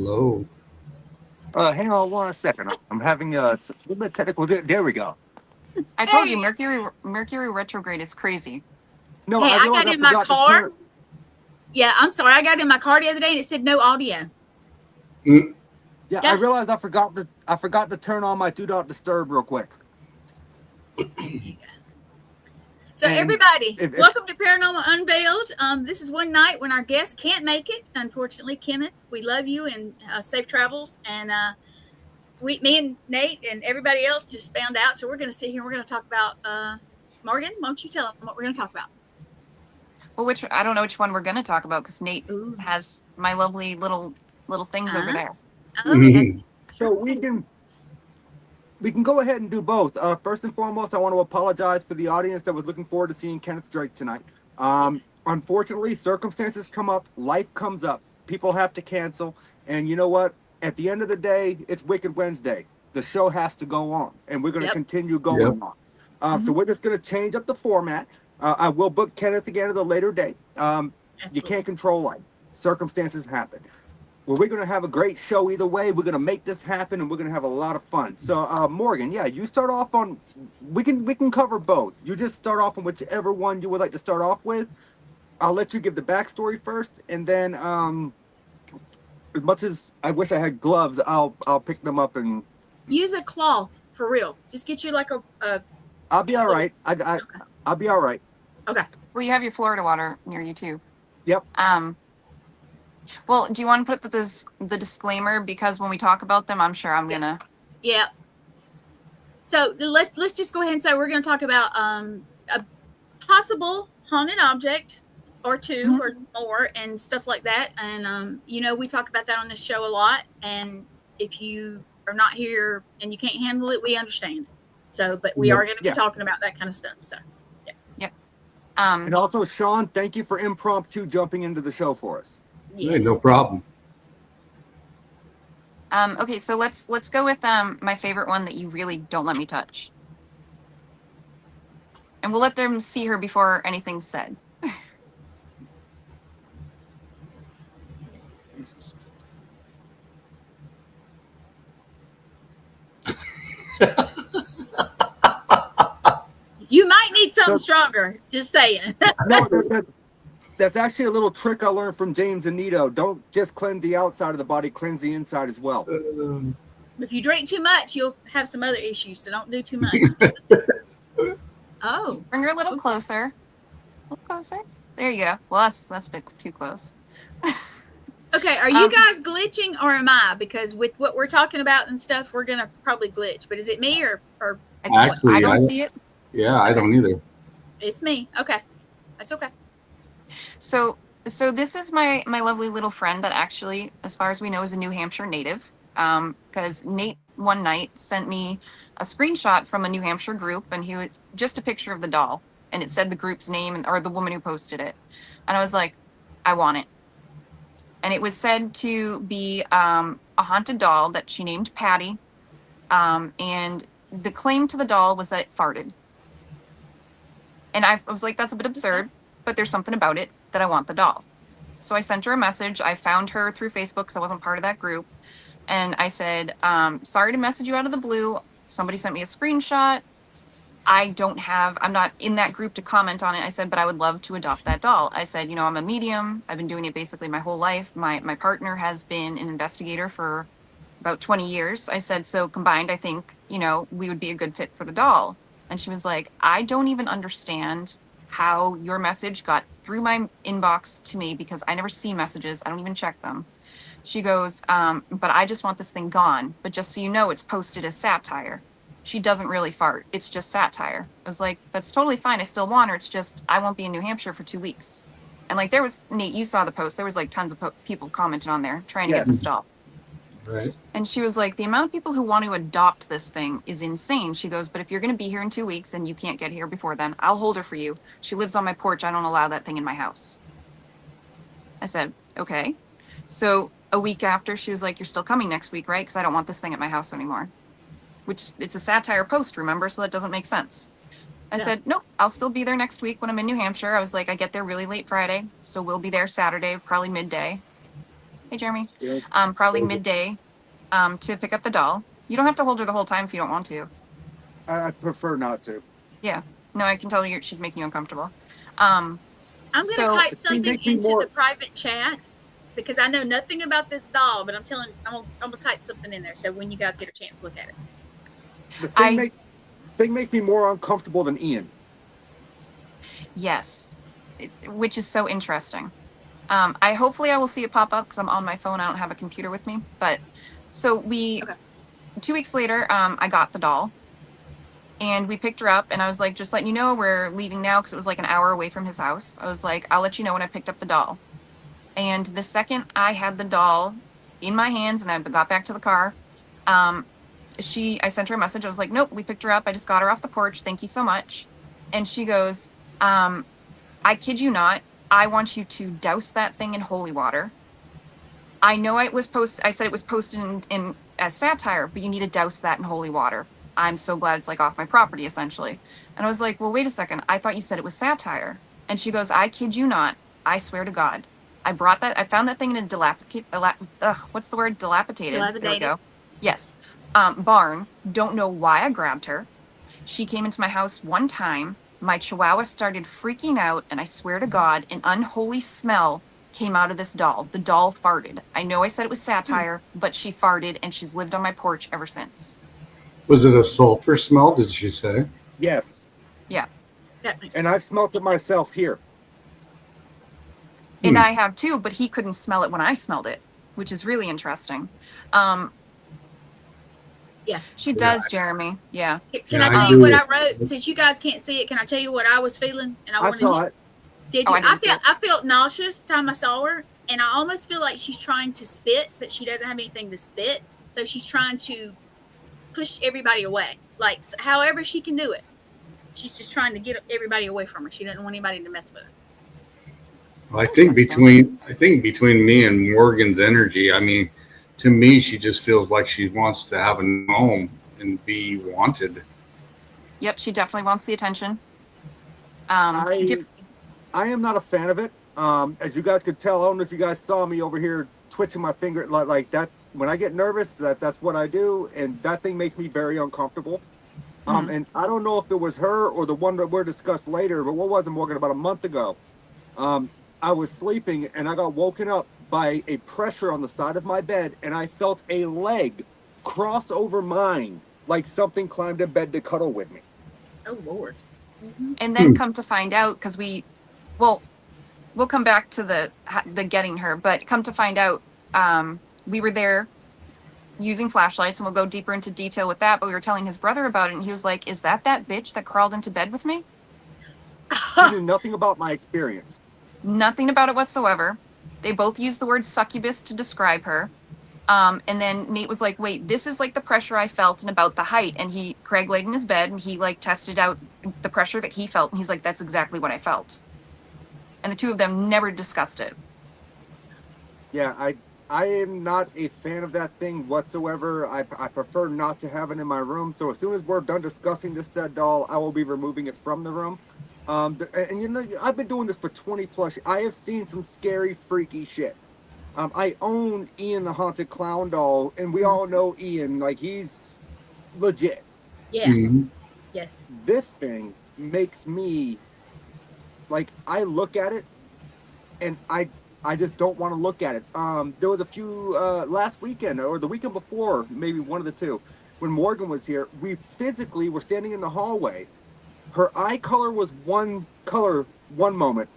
Hello. Hang on one second. I'm having a little bit technical. There we go. I told you Mercury retrograde is crazy. No, Hey, I I realized got I in my forgot to car. turn. Yeah, I'm sorry. I got in my car the other day and it said no audio. Mm. Yeah, Yeah. I realized I forgot to turn on my do not disturb real quick. So And everybody, if- welcome to Paranormal Unveiled. This is one night when our guests can't make it. Unfortunately, Kenneth, we love you and safe travels. And me and Nate and everybody else just found out. So we're going to sit here and we're going to talk about, Morgan, why don't you tell them what we're going to talk about? Well, I don't know which one we're going to talk about because Nate Ooh. has my lovely little things over there. Oh, yes. So we can go ahead and do both. First and foremost, I want to apologize for the audience that was looking forward to seeing Kenneth Drake tonight. Unfortunately, circumstances come up, life comes up, people have to cancel, and you know what? At the end of the day, it's Wicked Wednesday. The show has to go on, and we're going to continue going on. So we're just going to change up the format. I will book Kenneth again at a later date. You can't control life. Circumstances happen. Well, we're going to have a great show either way. We're going to make this happen, and we're going to have a lot of fun. So, Morgan, yeah, you start off on. We can cover both. You just start off on whichever one you would like to start off with. I'll let you give the backstory first, and then, as much as I wish I had gloves, I'll pick them up and use a cloth for real. Just get you like a I'll be all right. I'll be all right. Okay. Well, you have your Florida water near you too. Yep. Well, do you want to put the disclaimer, because when we talk about them, I'm sure I'm gonna. Yeah. So let's just go ahead and say we're going to talk about a possible haunted object or two or more and stuff like that. And we talk about that on this show a lot. And if you are not here and you can't handle it, we understand. So, but we are going to be talking about that kind of stuff. So, yeah. Yep. And also, Sean, thank you for impromptu jumping into the show for us. Yes. Hey, no problem. Okay, so let's go with my favorite one that you really don't let me touch. And we'll let them see her before anything's said. You might need something stronger. Just saying. No, that's actually a little trick I learned from James Anito. Don't just cleanse the outside of the body, cleanse the inside as well. If you drink too much, you'll have some other issues. So don't do too much. Oh. Bring her a little closer. A little closer. There you go. Well, that's a bit too close. Okay, are you guys glitching or am I? Because with what we're talking about and stuff, we're gonna probably glitch. But is it me or Actually, I don't see it? Yeah, I don't either. It's me. Okay, that's okay. So this is my lovely little friend that actually, as far as we know, is a New Hampshire native. Because Nate one night sent me a screenshot from a New Hampshire group, and he was just a picture of the doll, and it said the group's name or the woman who posted it, and I was like, I want it. And it was said to be a haunted doll that she named Patty, and the claim to the doll was that it farted. And I was like, that's a bit absurd, but there's something about it that I want the doll. So I sent her a message. I found her through Facebook because I wasn't part of that group. And I said, sorry to message you out of the blue. Somebody sent me a screenshot. I'm not in that group to comment on it. I said, but I would love to adopt that doll. I said, I'm a medium. I've been doing it basically my whole life. My partner has been an investigator for about 20 years. I said, so combined, I think, we would be a good fit for the doll. And she was like, I don't even understand how your message got through my inbox to me because I never see messages. I don't even check them. She goes, but I just want this thing gone. But just so you know, it's posted as satire. She doesn't really fart. It's just satire. I was like, that's totally fine. I still want her. It's just, I won't be in New Hampshire for 2 weeks. And like, there was, Nate, you saw the post. There was like tons of people commenting on there trying to get this doll. Right. And she was like, the amount of people who want to adopt this thing is insane. She goes, but if you're going to be here in 2 weeks and you can't get here before then, I'll hold her for you. She lives on my porch. I don't allow that thing in my house. I said, okay. So a week after, she was like, you're still coming next week, right? Because I don't want this thing at my house anymore. Which, it's a satire post, remember? So that doesn't make sense. I said, nope, I'll still be there next week when I'm in New Hampshire. I was like, I get there really late Friday. So we'll be there Saturday, probably midday. Hey, Jeremy. Yeah. Probably midday, to pick up the doll. You don't have to hold her the whole time if you don't want to. I prefer not to. Yeah. No, I can tell she's making you uncomfortable. I'm going to So- type something makes me into more- the private chat because I know nothing about this doll, but I'm gonna type something in there so when you guys get a chance, look at it. The I- thing makes me more uncomfortable than Ian. Yes, which is so interesting. Hopefully I will see it pop up because I'm on my phone. I don't have a computer with me. But so Okay. 2 weeks later, I got the doll, and we picked her up. And I was like, just letting you know, we're leaving now because it was like an hour away from his house. I was like, I'll let you know when I picked up the doll. And the second I had the doll in my hands and I got back to the car, I sent her a message. I was like, nope, we picked her up. I just got her off the porch. Thank you so much. And she goes, I kid you not, I want you to douse that thing in holy water. I know I said it was posted in as satire, but you need to douse that in holy water. I'm so glad it's like off my property, essentially. And I was like, well, wait a second. I thought you said it was satire. And she goes, I kid you not. I swear to God. I found that thing in a dilapidated. There we go. Yes. Barn. Don't know why I grabbed her. She came into my house one time. My chihuahua started freaking out, and I swear to God, an unholy smell came out of this doll. The doll farted. I know I said it was satire, but she farted, and she's lived on my porch ever since. Was it a sulfur smell? Did she say? Yes. Yeah. And I've smelt it myself here. And I have too, but he couldn't smell it when I smelled it, which is really interesting. Yeah. She does, Jeremy. Yeah. Can Yeah, I I tell you do. what I wrote? Since you guys can't see it, can I tell you what I was feeling? And I saw it. Did Oh, you? I didn't see it. I felt nauseous the time I saw her, and I almost feel like she's trying to spit, but she doesn't have anything to spit. So she's trying to push everybody away, like however she can do it. She's just trying to get everybody away from her. She doesn't want anybody to mess with her. Well, I think between me and Morgan's energy, I mean, to me, she just feels like she wants to have a home and be wanted. Yep. She definitely wants the attention. I am not a fan of it. As you guys could tell, I don't know if you guys saw me over here twitching my finger like that. When I get nervous, that's what I do, and that thing makes me very uncomfortable. And I don't know if it was her or the one that we're discussed later, but what was it, Morgan? About a month ago, I was sleeping and I got woken up by a pressure on the side of my bed, and I felt a leg cross over mine, like something climbed in bed to cuddle with me. Oh Lord. And then come to find out, because we'll come back to the getting her, but come to find out, we were there using flashlights, and we'll go deeper into detail with that, but we were telling his brother about it, and he was like, is that bitch that crawled into bed with me? He knew nothing about my experience. Nothing about it whatsoever. They both used the word succubus to describe her. And then Nate was like, wait, this is like the pressure I felt and about the height. And Craig laid in his bed and he like tested out the pressure that he felt. And he's like, that's exactly what I felt. And the two of them never discussed it. Yeah, I am not a fan of that thing whatsoever. I prefer not to have it in my room. So as soon as we're done discussing this said doll, I will be removing it from the room. And you know, I've been doing this for 20 plus. I have seen some scary, freaky shit. I own Ian the Haunted Clown doll, and we all know Ian, like he's legit. Yeah. Mhm. Yes. This thing makes me, like, I look at it, and I just don't want to look at it. There was a few last weekend or the weekend before, maybe one of the two, when Morgan was here. We physically were standing in the hallway. Her eye color was one color one moment.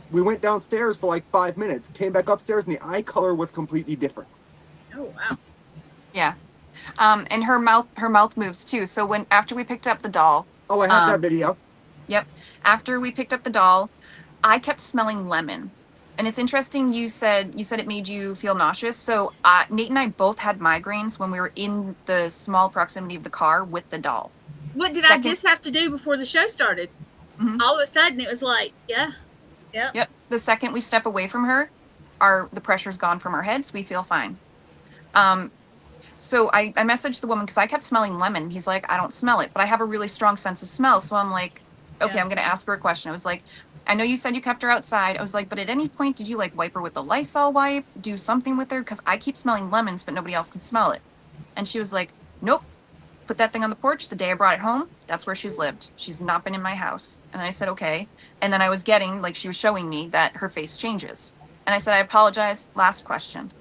We went downstairs for like 5 minutes, came back upstairs, and the eye color was completely different. Oh wow. Yeah. And her mouth moves too. So after we picked up the doll. Oh, I have that video. Yep. After we picked up the doll, I kept smelling lemon. And it's interesting, you said it made you feel nauseous. So Nate and I both had migraines when we were in the small proximity of the car with the doll. What did I just have to do before the show started? Mhm. All of a sudden it was like, yeah. Yep. Yep. The second we step away from her, the pressure's gone from our heads. We feel fine. So I messaged the woman because I kept smelling lemon. He's like, I don't smell it, but I have a really strong sense of smell. So I'm like, okay, Yeah. I'm going to ask her a question. I was like, I know you said you kept her outside. I was like, but at any point did you like wipe her with a Lysol wipe, do something with her? Because I keep smelling lemons, but nobody else can smell it. And she was like, nope. Put that thing on the porch the day I brought it home. That's where she's lived. She's not been in my house. And I said, okay. And then I was getting, like, she was showing me that her face changes. And I said, I apologize. Last question.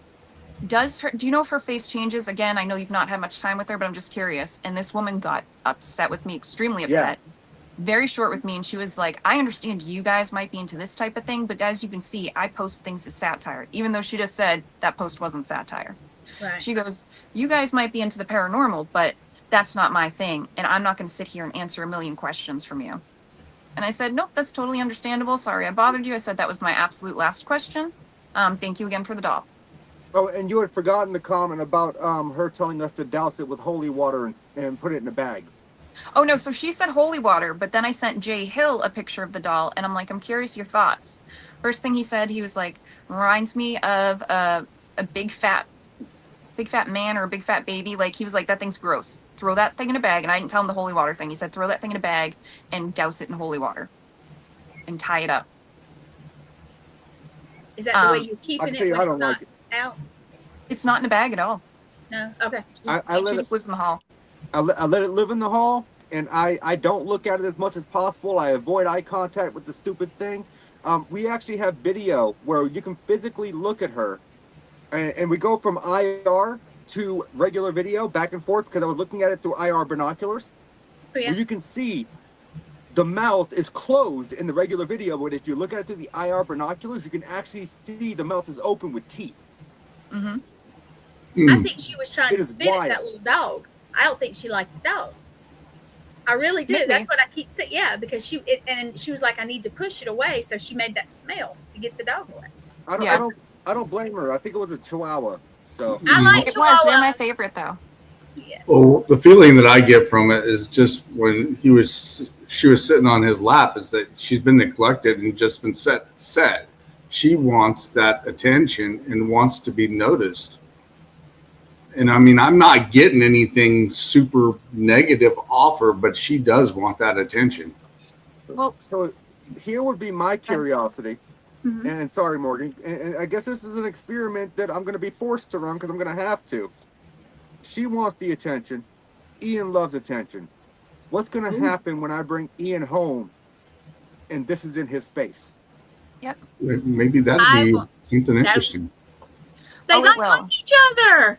Do you know if her face changes? Again, I know you've not had much time with her, but I'm just curious. And this woman got upset with me, extremely upset. Yeah. Very short with me. And she was like, I understand you guys might be into this type of thing, but as you can see, I post things as satire, even though she just said that post wasn't satire. Right. She goes, you guys might be into the paranormal, but that's not my thing. And I'm not going to sit here and answer a million questions from you. And I said, nope, that's totally understandable. Sorry I bothered you. I said that was my absolute last question. Thank you again for the doll. Oh, and you had forgotten the comment about her telling us to douse it with holy water and put it in a bag. Oh, no. So she said holy water, but then I sent Jay Hill a picture of the doll. And I'm like, I'm curious your thoughts. First thing he said, he was like, reminds me of a big fat man or a big fat baby. Like, he was like, that thing's gross. Throw that thing in a bag. And I didn't tell him the holy water thing. He said, throw that thing in a bag and douse it in holy water and tie it up. Is that the way you're keeping it when it's not out? It's not in a bag at all. No? Okay. She just lives in the hall. I let it live in the hall, and I don't look at it as much as possible. I avoid eye contact with the stupid thing. We actually have video where you can physically look at her, and we go from IR to regular video back and forth because I was looking at it through IR binoculars. Oh, yeah. Where you can see the mouth is closed in the regular video, but if you look at it through the IR binoculars, you can actually see the mouth is open with teeth. I think she was trying to spit at that little dog. I don't think she liked the dog. I really do. Maybe. That's what I keep saying. Yeah, because she was like, I need to push it away, so she made that smell to get the dog away. I don't blame her. I think it was a Chihuahua. So I like Chihuahuas. They're my favorite though. Yeah. Well, the feeling that I get from it is just when she was sitting on his lap is that she's been neglected and just been set. She wants that attention and wants to be noticed. And I mean, I'm not getting anything super negative off her, but she does want that attention. Well, so here would be my curiosity. And sorry, Morgan. And I guess this is an experiment that I'm going to be forced to run because I'm going to have to. She wants the attention. Ian loves attention. What's going to happen when I bring Ian home and this is in his space? Yep. Maybe that'd be something interesting. They like each other.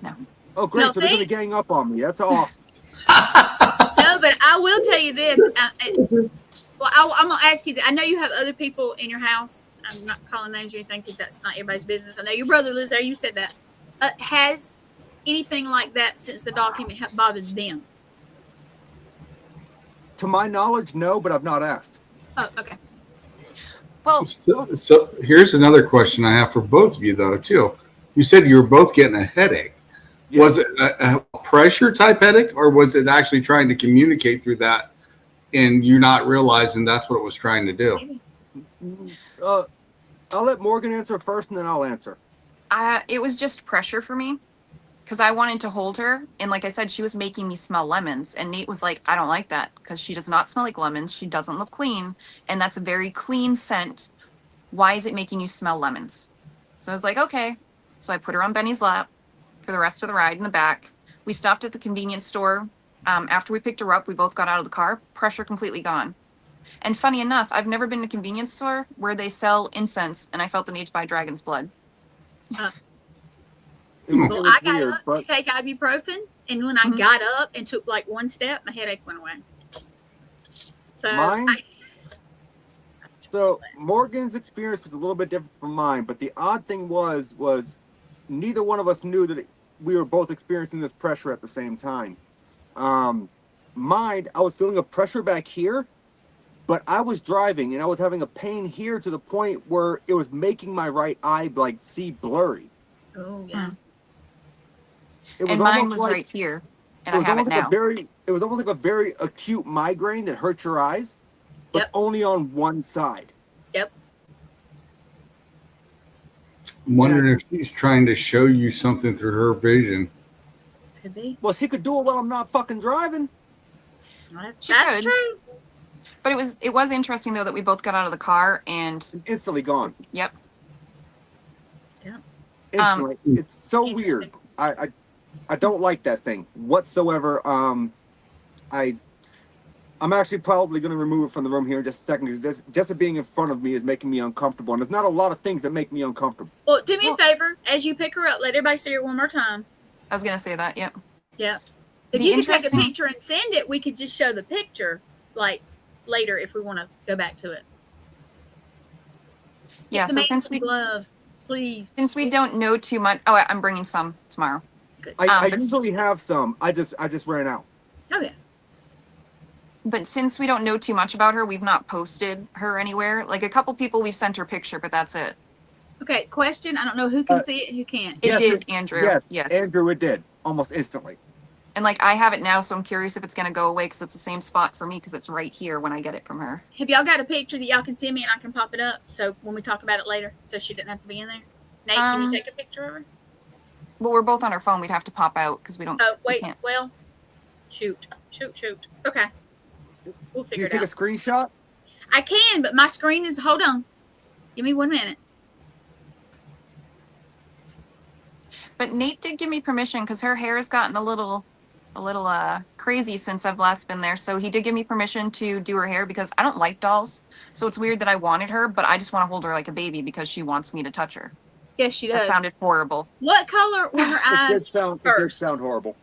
No. Oh, great. So they're going to gang up on me. That's awesome. No, but I will tell you this. Well, I'm going to ask you. I know you have other people in your house. I'm not calling names or anything because that's not everybody's business. I know your brother lives there. You said that. Has anything like that since the dog came have bothered them? To my knowledge, no, but I've not asked. Oh, okay. Well, so here's another question I have for both of you, though, too. You said you were both getting a headache. Yeah. Was it a pressure type headache, or was it actually trying to communicate through that and you're not realizing that's what it was trying to do? I'll let Morgan answer first, and then I'll answer. It was just pressure for me because I wanted to hold her. And like I said, she was making me smell lemons. And Nate was like, I don't like that because she does not smell like lemons. She doesn't look clean. And that's a very clean scent. Why is it making you smell lemons? So I was like, okay. So I put her on Benny's lap for the rest of the ride in the back. We stopped at the convenience store. After we picked her up, we both got out of the car. Pressure completely gone. And funny enough, I've never been to a convenience store where they sell incense, and I felt the need to buy dragon's blood. Well, I got up to take ibuprofen, and when I got up and took like one step, my headache went away. So So Morgan's experience was a little bit different from mine, but the odd thing was neither one of us knew that we were both experiencing this pressure at the same time. Mine, I was feeling a pressure back here, but I was driving and I was having a pain here to the point where it was making my right eye like see blurry. Oh yeah. It was and mine almost was like, right here, and I have it now. It was almost like a very acute migraine that hurt your eyes, but only on one side. Yep. I'm wondering if she's trying to show you something through her vision. Could be. Well, she could do it while I'm not fucking driving. That's true. But it was interesting though that we both got out of the car and Instantly gone. yep. Instantly. It's so Interesting. weird. I don't like that thing whatsoever. I'm actually probably going to remove it from the room here in just a second because just it being in front of me is making me uncomfortable. And there's not a lot of things that make me uncomfortable. Well, do me a favor. As you pick her up, let everybody see her one more time. I was gonna say that. Yep. Yep. If The you could take a interesting- picture and send it, we could just show the picture, like, later if we want to go back to it. Yeah. Get the So man since some gloves, please. since we don't know too much, I'm bringing some tomorrow. I but- usually have some. I just ran out. Oh yeah. But since we don't know too much about her, we've not posted her anywhere. Like a couple people we've sent her picture, but that's it. Okay. Question. I don't know who can see it, who can't. It Yes, did, Andrew. Yes. Andrew, it did almost instantly. And like I have it now, so I'm curious if it's gonna go away because it's the same spot for me because it's right here when I get it from her. Have y'all got a picture that y'all can send me and I can pop it up so when we talk about it later, so she didn't have to be in there? Nate, can you take a picture of her? Well, we're both on our phone. We'd have to pop out because we don't. Oh we wait. can't. Well, shoot. Okay. We'll Can figure you it take out. a screenshot? I can, but my screen is. Hold on. Give me 1 minute. But Nate did give me permission because her hair has gotten a little crazy since I've last been there. So he did give me permission to do her hair because I don't like dolls. So it's weird that I wanted her, but I just want to hold her like a baby because she wants me to touch her. Yes, she That does. sounded horrible. What color were her It did eyes? sound first. horrible.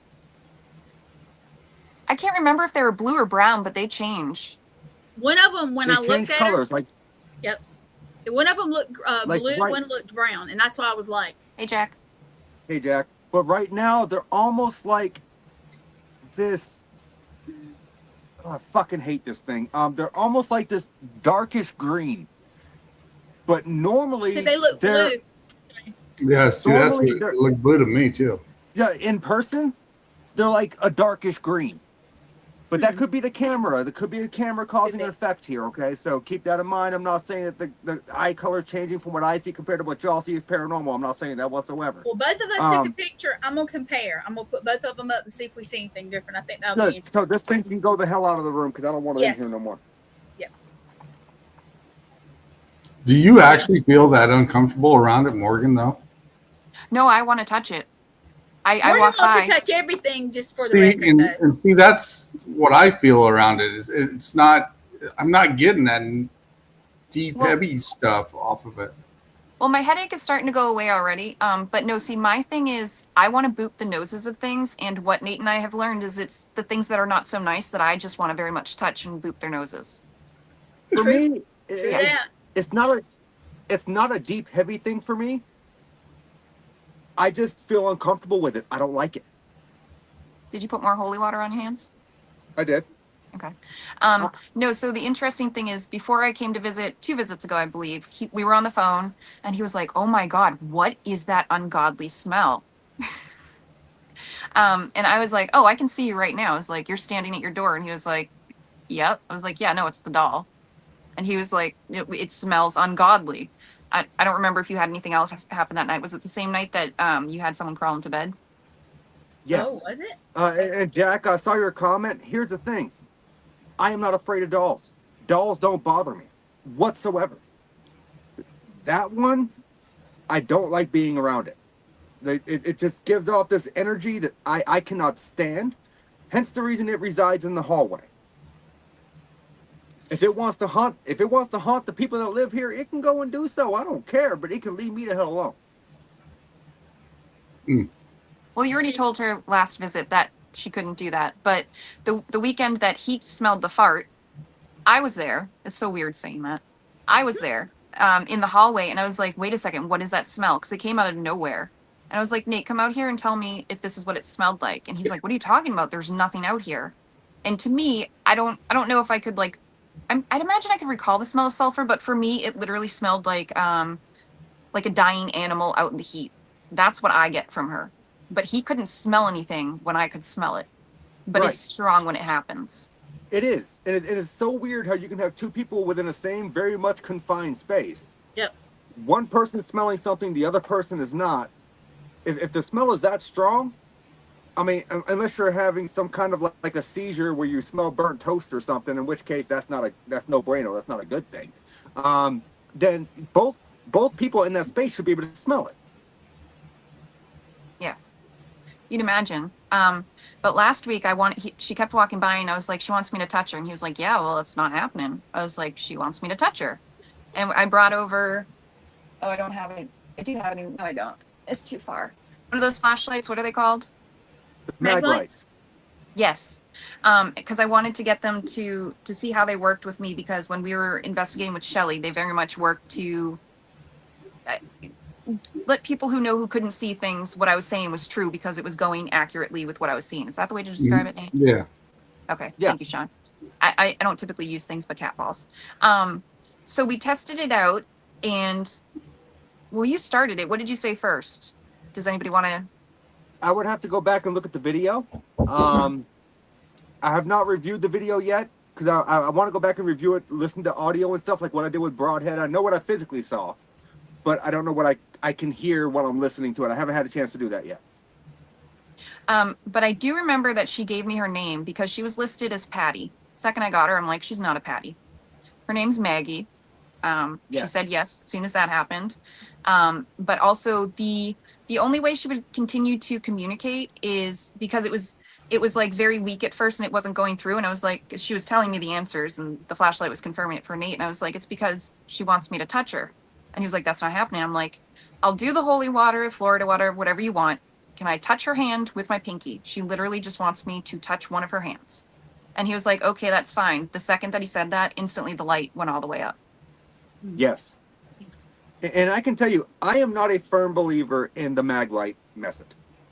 I can't remember if they were blue or brown, but they change. One of them, when They I looked changed at colors. Like her, one of them looked Like blue, white. one looked brown, and that's why I was like, Hey, Jack. hey Jack, but right now they're almost like this. Oh, I fucking hate this thing. They're almost like this darkish green. But normally see, they look they're blue. Yeah, see, that's what Normally it they're- looked blue to me too. yeah, in person, they're like a darkish green. But that Mhm. could be the camera. That could be the camera causing Could an be. effect here, okay? So keep that in mind. I'm not saying that the eye color is changing from what I see compared to what y'all see is paranormal. I'm not saying that whatsoever. Well, both of us took a Um, picture. I'm gonna compare. I'm gonna put both of them up and see if we see anything different. I think that'll be Good. interesting. So this thing can go the hell out of the room because I don't want it Yes. in here no more. Do you actually feel that uncomfortable around it, Morgan, though? No, I want to touch it. I Morgan walk wants by. to touch everything just for the See, record, though. and see, that's what I feel around it. It's not, I'm not getting that deep, Well- heavy stuff off of it. Well, my headache is starting to go away already. But no, see, my thing is I want to boop the noses of things. And what Nate and I have learned is it's the things that are not so nice that I just want to very much touch and boop their noses. For True. me, True it- that. it's not a deep, heavy thing for me. I just feel uncomfortable with it. I don't like it. Did you put more holy water on your hands? I did. Okay. No, so the interesting thing is before I came to visit 2 visits ago, I believe, we were on the phone and he was like, oh my God, what is that ungodly smell? And I was like, oh, I can see you right now. I was like, you're standing at your door. And he was like, yep. I was like, yeah, no, it's the doll. And he was like, it smells ungodly. I don't remember if you had anything else happen that night. Was it the same night that you had someone crawl into bed? Yes. Oh, was it? And Jack, I saw your comment. Here's the thing. I am not afraid of dolls. Dolls don't bother me whatsoever. That one, I don't like being around it. It just gives off this energy that I cannot stand. Hence the reason it resides in the hallway. If it wants to haunt the people that live here, it can go and do so. I don't care, but it can leave me the hell alone. Well, you already told her last visit that she couldn't do that. But the weekend that he smelled the fart, I was there. It's so weird saying that. I was there in the hallway, and I was like, wait a second, what is that smell? Because it came out of nowhere. And I was like, Nate, come out here and tell me if this is what it smelled like. And he's like, what are you talking about? There's nothing out here. And to me, I don't know if I could like, I'd imagine I could recall the smell of sulfur, but for me, it literally smelled like a dying animal out in the heat. That's what I get from her. But he couldn't smell anything when I could smell it. But Right. it's strong when it happens. It is. And it is so weird how you can have 2 people within the same very much confined space. Yep. One person smelling something, the other person is not. If the smell is that strong, I mean, unless you're having some kind of like a seizure where you smell burnt toast or something, in which case that's no bueno. That's not a good thing. Then both people in that space should be able to smell it. Yeah, you'd imagine. But last week she kept walking by and I was like, she wants me to touch her. And he was like, yeah, well, it's not happening. I was like, she wants me to touch her. And I brought over, oh, I don't have it. I do have it. No, I don't. It's too far. One of those flashlights. What are they called? Mag lights. Yes. Because I wanted to get them to see how they worked with me, because when we were investigating with Shelley, they very much worked to let people who couldn't see things, what I was saying was true because it was going accurately with what I was seeing. Is that the way to describe it, Nate? Yeah. Okay. Yeah. Thank you, Sean. I don't typically use things but cat balls. So we tested it out, and well, you started it. What did you say first? Does anybody want to? I would have to go back and look at the video. I have not reviewed the video yet because I want to go back and review it, listen to audio and stuff like what I did with Broadhead. I know what I physically saw, but I don't know what I can hear while I'm listening to it. I haven't had a chance to do that yet. But I do remember that she gave me her name because she was listed as Patty. Second I got her, I'm like, she's not a Patty. Her name's Maggie. She Yes. said yes as soon as that happened. But also the only way she would continue to communicate is because it was like very weak at first and it wasn't going through. And I was like, she was telling me the answers and the flashlight was confirming it for Nate. And I was like, it's because she wants me to touch her. And he was like, that's not happening. I'm like, I'll do the holy water, Florida water, whatever you want. Can I touch her hand with my pinky? She literally just wants me to touch one of her hands. And he was like, okay, that's fine. The second that he said that, instantly the light went all the way up. Yes. And I can tell you, I am not a firm believer in the mag light method.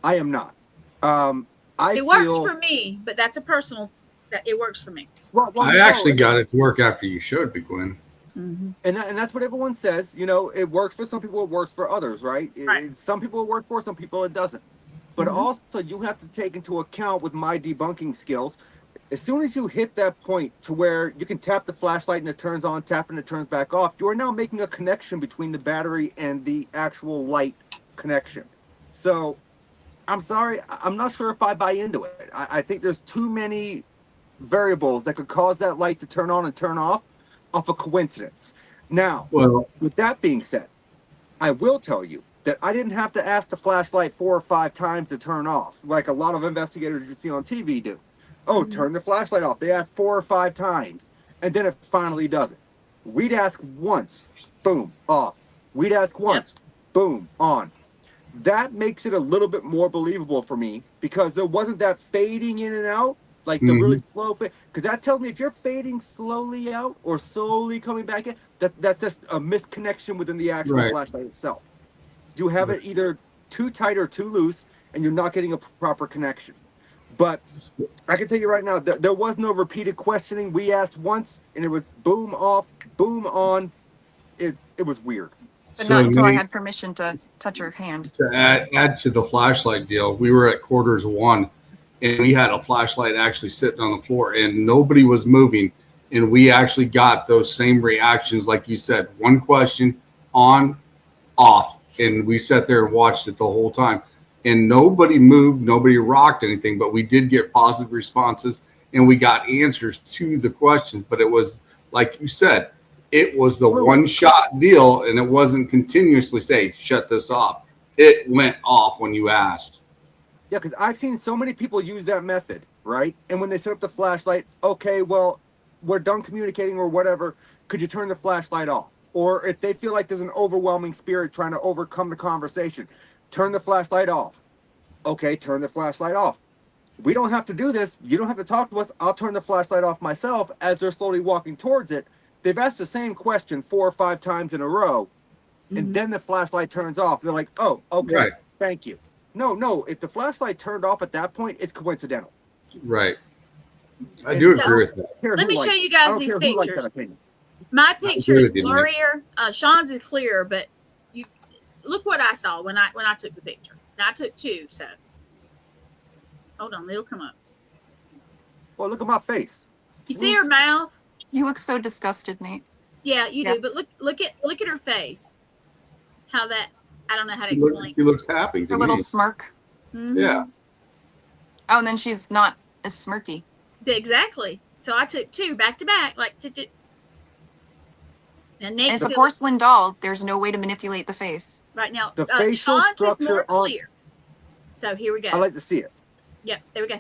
I am not. It works for me, but that's a personal. It works for me. Well, I actually got it to work after you showed me, Gwen. Mm-hmm. And that's what everyone says. You know, it works for some people, it works for others, right? Right. Some people it works for, some people it doesn't. But also, you have to take into account with my debunking skills, as soon as you hit that point to where you can tap the flashlight and it turns on, tap and it turns back off, you are now making a connection between the battery and the actual light connection. So, I'm sorry, I'm not sure if I buy into it. I think there's too many variables that could cause that light to turn on and turn off a coincidence. Now, Well, with that being said, I will tell you that I didn't have to ask the flashlight 4 or 5 times to turn off, like a lot of investigators you see on TV do. Oh, turn the flashlight off. They ask 4 or 5 times, and then it finally does it. We'd ask once, boom, off. We'd ask once, boom, on. That makes it a little bit more believable for me because there wasn't that fading in and out, like the really slow fade. Because that tells me if you're fading slowly out or slowly coming back in, that's just a misconnection within the actual flashlight itself. You have it either too tight or too loose, and you're not getting a proper connection. But I can tell you right now, there was no repeated questioning. We asked once, and it was boom off, boom on. It was weird. But not until I had permission to touch her hand. To add to the flashlight deal, we were at quarters 1, and we had a flashlight actually sitting on the floor, and nobody was moving. And we actually got those same reactions, like you said. One question, on, off. And we sat there and watched it the whole time. And nobody moved, nobody rocked anything, but we did get positive responses, and we got answers to the questions. But it was, like you said, it was the one-shot deal, and it wasn't continuously say, shut this off. It went off when you asked. Yeah, because I've seen so many people use that method, right? And when they set up the flashlight, okay, well, we're done communicating or whatever. Could you turn the flashlight off? Or if they feel like there's an overwhelming spirit trying to overcome the conversation, turn the flashlight off. Okay, turn the flashlight off. We don't have to do this. You don't have to talk to us. I'll turn the flashlight off myself as they're slowly walking towards it. They've asked the same question 4 or 5 times in a row, and then the flashlight turns off. They're like, oh, okay, thank you. No, if the flashlight turned off at that point, it's coincidental. Right. I do agree with that. Let me show you guys these pictures. My picture is blurrier. Sean's is clearer, but you look what I saw when I took the picture. Now I took 2, so hold on, it'll come up. Well, look at my face. You see her mouth? You look so disgusted, Nate. Yeah, you do. But look at her face. How that I don't know how to explain. She looks happy. Her little smirk. Yeah. Oh, and then she's not as smirky. Exactly. So I took 2 back to back, like. And Nate And it's a still- porcelain doll. There's no way to manipulate the face. right now. The facial Sean's is more structure on- clear. So here we go. I like to see it. Yep, there we go.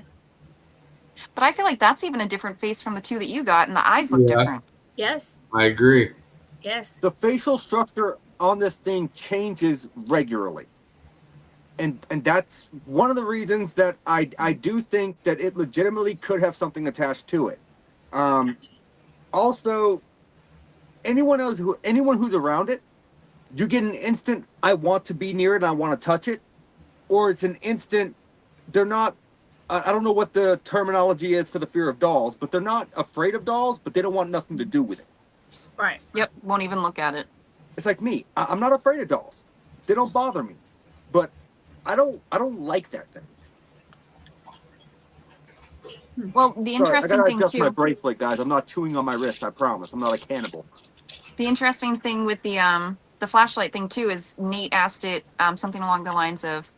But I feel like that's even a different face from the 2 that you got, and the eyes look Yeah. different. Yes, I agree. yes. The facial structure on this thing changes regularly. And that's one of the reasons that I do think that it legitimately could have something attached to it. Also, anyone who's around it, you get an instant I want to be near it and I want to touch it, or it's an instant they're not. I don't know what the terminology is for the fear of dolls, but they're not afraid of dolls, but they don't want nothing to do with it. Right. Yep, won't even look at it. It's like me. I'm not afraid of dolls. They don't bother me, but I don't like that thing. Well, the Sorry, interesting I gotta thing adjust my too. bracelet, guys. I'm not chewing on my wrist. I promise. I'm not a cannibal. The interesting thing with the flashlight thing too is Nate asked it something along the lines of,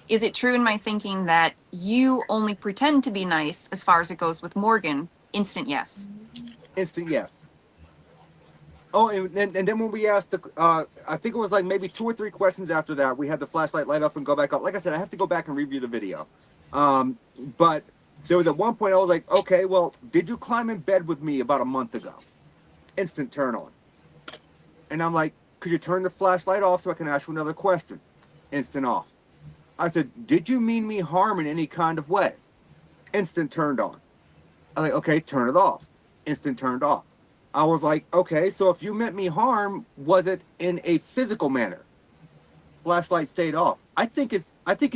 "Is it true in my thinking that you only pretend to be nice as far as it goes with Morgan?" Instant yes. Instant yes. Oh, and then when we asked I think it was like maybe 2 or 3 questions after that, we had the flashlight light up and go back up. Like I said, I have to go back and review the video. But there was at one point I was like, okay, well, did you climb in bed with me about a month ago? Instant turn on. And I'm like, could you turn the flashlight off so I can ask you another question? Instant off. I said, did you mean me harm in any kind of way? Instant turned on. I'm like, okay, turn it off. Instant turned off. I was like, okay, so if you meant me harm, was it in a physical manner? Flashlight stayed off. I think it's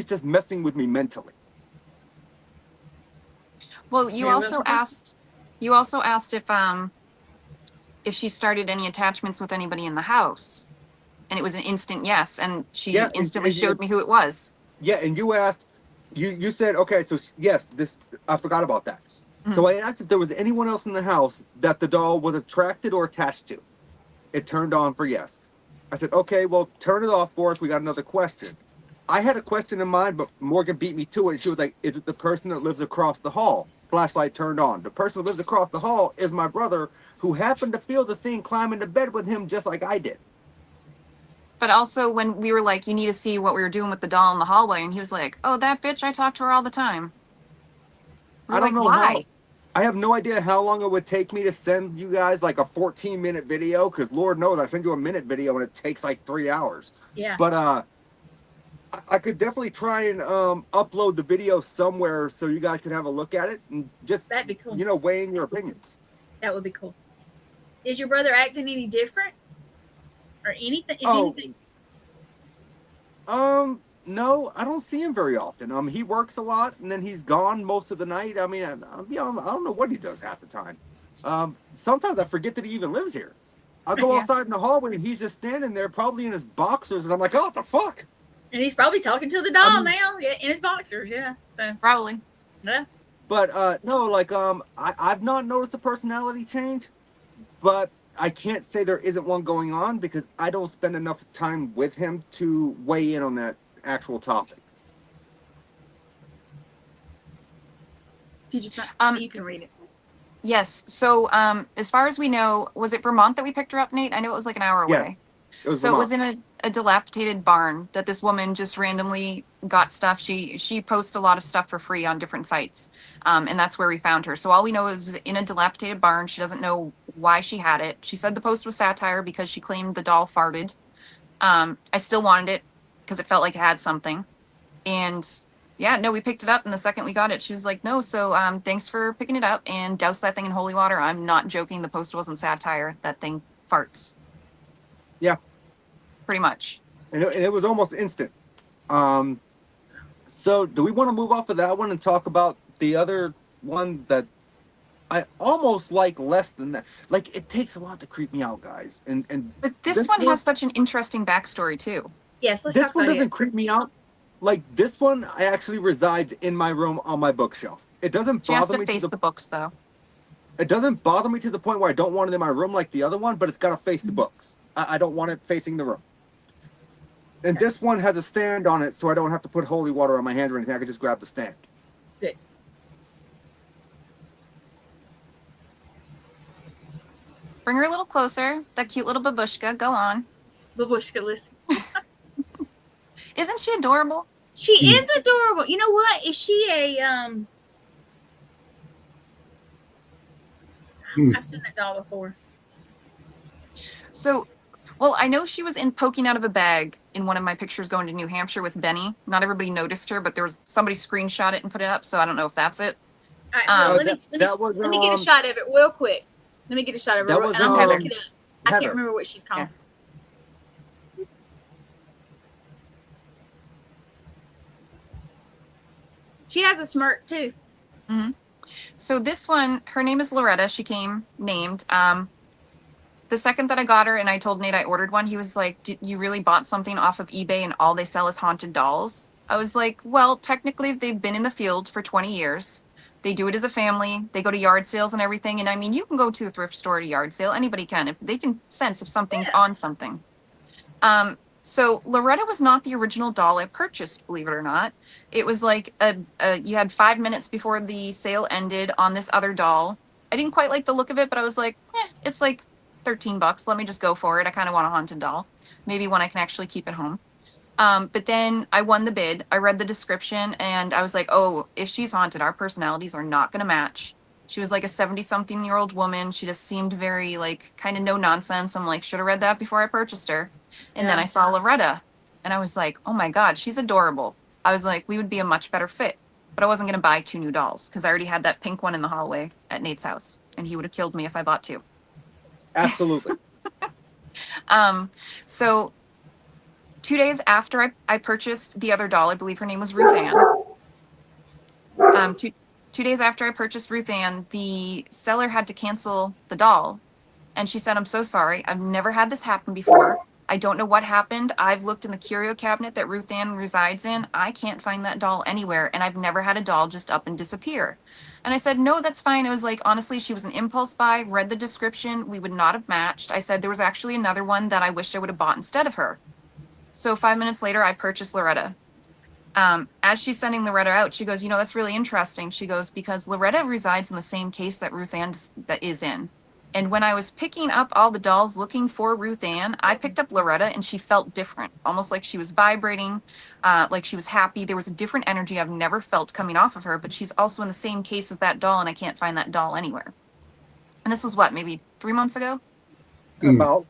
just messing with me mentally. Well, you Very also well. asked if she started any attachments with anybody in the house, and it was an instant yes, and she Yeah, instantly and- showed me who it was. Yeah, and you asked, you said, okay, so yes, this I forgot about that. Mhm. So I asked if there was anyone else in the house that the doll was attracted or attached to. It turned on for yes. I said, okay, well, turn it off for us. We got another question. I had a question in mind, but Morgan beat me to it. She was like, is it the person that lives across the hall? Flashlight turned on. The person who lives across the hall is my brother, who happened to feel the thing climb into bed with him just like I did. But also when we were like, you need to see what we were doing with the doll in the hallway, and he was like, oh, that bitch, I talk to her all the time. We're I don't like, know why? how. I have no idea how long it would take me to send you guys like a 14-minute video, because Lord knows I send you a minute video and it takes like 3 hours. Yeah. But I could definitely try and upload the video somewhere so you guys can have a look at it and just, That'd be cool. weigh in your opinions. That would be cool. Is your brother acting any different? Or anything? Is Oh. anything? No, I don't see him very often. He works a lot and then he's gone most of the night. I mean, I don't know what he does half the time. Sometimes I forget that he even lives here. I'll go Yeah. outside in the hallway and he's just standing there, probably in his boxers, and I'm like, oh, what the fuck? And he's probably talking to the doll now. Yeah, in his boxers. Yeah. So Probably. yeah. But no, like I've not noticed a personality change, but I can't say there isn't one going on because I don't spend enough time with him to weigh in on that actual topic. Did you find? You can read it. Yes. So as far as we know, was it Vermont that we picked her up, Nate? I know it was like an hour Yes. away. It was So it was Vermont. in a dilapidated barn that this woman just randomly got stuff. She posts a lot of stuff for free on different sites, and that's where we found her. So all we know is it was in a dilapidated barn. She doesn't know why she had it. She said the post was satire because she claimed the doll farted. I still wanted it because it felt like it had something. And yeah, no, we picked it up, and the second we got it, she was like, no, so thanks for picking it up, and douse that thing in holy water. I'm not joking. The post wasn't satire. That thing farts. Yeah. Pretty much. And it was almost instant. So do we want to move off of that one and talk about the other one that I almost like less than that? Like, it takes a lot to creep me out, guys. And But this This one one- has such an interesting backstory too. Yes. Let's this talk one about doesn't it. creep me out. Like, this one actually resides in my room on my bookshelf. It doesn't She has bother to me face the books though. It doesn't bother me to the point where I don't want it in my room like the other one, but it's got to face the books. I don't want it facing the room. And this one has a stand on it, so I don't have to put holy water on my hands or anything. I can just grab the stand. Good. Bring her a little closer. That cute little babushka. Go on. Babushka, listen. Isn't she adorable? She is adorable. You know what? Is she a I've seen that doll before. So, well, I know she was in poking out of a bag in one of my pictures going to New Hampshire with Benny. Not everybody noticed her, but there was somebody screenshot it and put it up. So I don't know if that's it. All right, let me get a shot of it real quick. Let me get a shot of it, and I'm gonna look it up. I can't remember what she's called. Yeah. She has a smirk too. Mm-hmm. So this one, her name is Loretta. She came named. The second that I got her and I told Nate I ordered one, he was like, you really bought something off of eBay and all they sell is haunted dolls? I was like, well, technically they've been in the field for 20 years. They do it as a family. They go to yard sales and everything. And I mean, you can go to a thrift store, at a yard sale. Anybody can. If they can sense if something's on something. So Loretta was not the original doll I purchased, believe it or not. It was like you had 5 minutes before the sale ended on this other doll. I didn't quite like the look of it, but I was like, it's like $13. Let me just go for it. I kind of want a haunted doll. Maybe one I can actually keep at home. But then I won the bid. I read the description and I was like, oh, if she's haunted, our personalities are not going to match. She was like a 70-something-year-old woman. She just seemed very like kind of no nonsense. I'm like, should have read that before I purchased her. And then I saw Loretta and I was like, oh my God, she's adorable. I was like, we would be a much better fit. But I wasn't going to buy 2 new dolls because I already had that pink one in the hallway at Nate's house. And he would have killed me if I bought 2. Absolutely. So 2 days after I purchased the other doll, I believe her name was Ruth Ann. Two days after I purchased Ruth Ann, the seller had to cancel the doll. And she said, I'm so sorry. I've never had this happen before. I don't know what happened. I've looked in the curio cabinet that Ruth Ann resides in. I can't find that doll anywhere. And I've never had a doll just up and disappear. And I said, no, that's fine. It was like, honestly, she was an impulse buy, read the description. We would not have matched. I said, there was actually another one that I wished I would have bought instead of her. So 5 minutes later, I purchased Loretta. As she's sending Loretta out, she goes, that's really interesting. She goes, because Loretta resides in the same case that Ruth Ann that is in. And when I was picking up all the dolls looking for Ruth Ann, I picked up Loretta and she felt different, almost like she was vibrating, like she was happy. There was a different energy I've never felt coming off of her, but she's also in the same case as that doll and I can't find that doll anywhere. And this was what, maybe 3 months ago? About.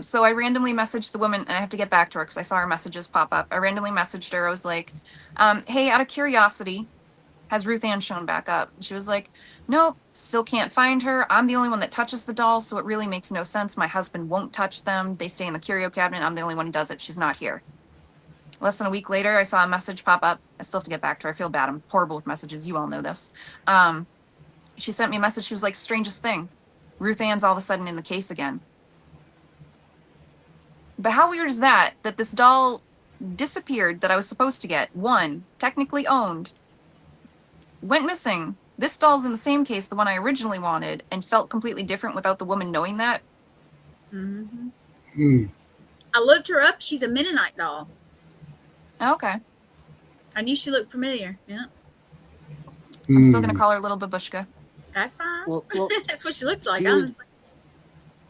So I randomly messaged the woman and I have to get back to her because I saw her messages pop up. I randomly messaged her. I was like, hey, out of curiosity, has Ruth Ann shown back up? And she was like, nope, still can't find her. I'm the only one that touches the dolls, so it really makes no sense. My husband won't touch them. They stay in the curio cabinet. I'm the only one who does it. She's not here. Less than a week later, I saw a message pop up. I still have to get back to her. I feel bad. I'm horrible with messages. You all know this. She sent me a message. She was like, strangest thing. Ruth Ann's all of a sudden in the case again. But how weird is that this doll disappeared that I was supposed to get, won, technically owned, went missing. This doll's in the same case, the one I originally wanted, and felt completely different without the woman knowing that. Mm-hmm. I looked her up. She's a Mennonite doll. Okay. I knew she looked familiar. Yeah. I'm still going to call her Little Babushka. That's fine. Well, that's what she looks like, honestly.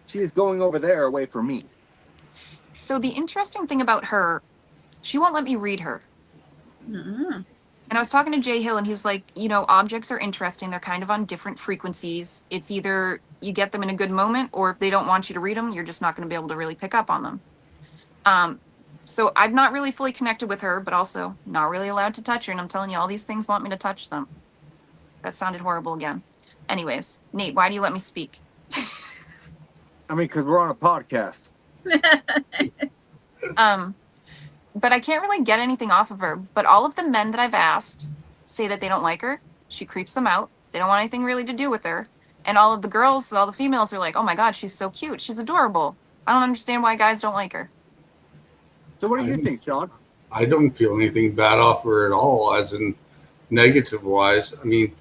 She is going over there away from me. So the interesting thing about her, she won't let me read her. Mm-hmm. And I was talking to Jay Hill and he was like, objects are interesting. They're kind of on different frequencies. It's either you get them in a good moment or if they don't want you to read them, you're just not going to be able to really pick up on them. So I've not really fully connected with her, but also not really allowed to touch her. And I'm telling you, all these things want me to touch them. That sounded horrible again. Anyways, Nate, why do you let me speak? I mean, because we're on a podcast. But I can't really get anything off of her. But all of the men that I've asked say that they don't like her. She creeps them out. They don't want anything really to do with her. And all of the girls, all the females are like, oh my God, she's so cute. She's adorable. I don't understand why guys don't like her. So what do you think, Sean? I don't feel anything bad off her at all, as in negative wise. I mean,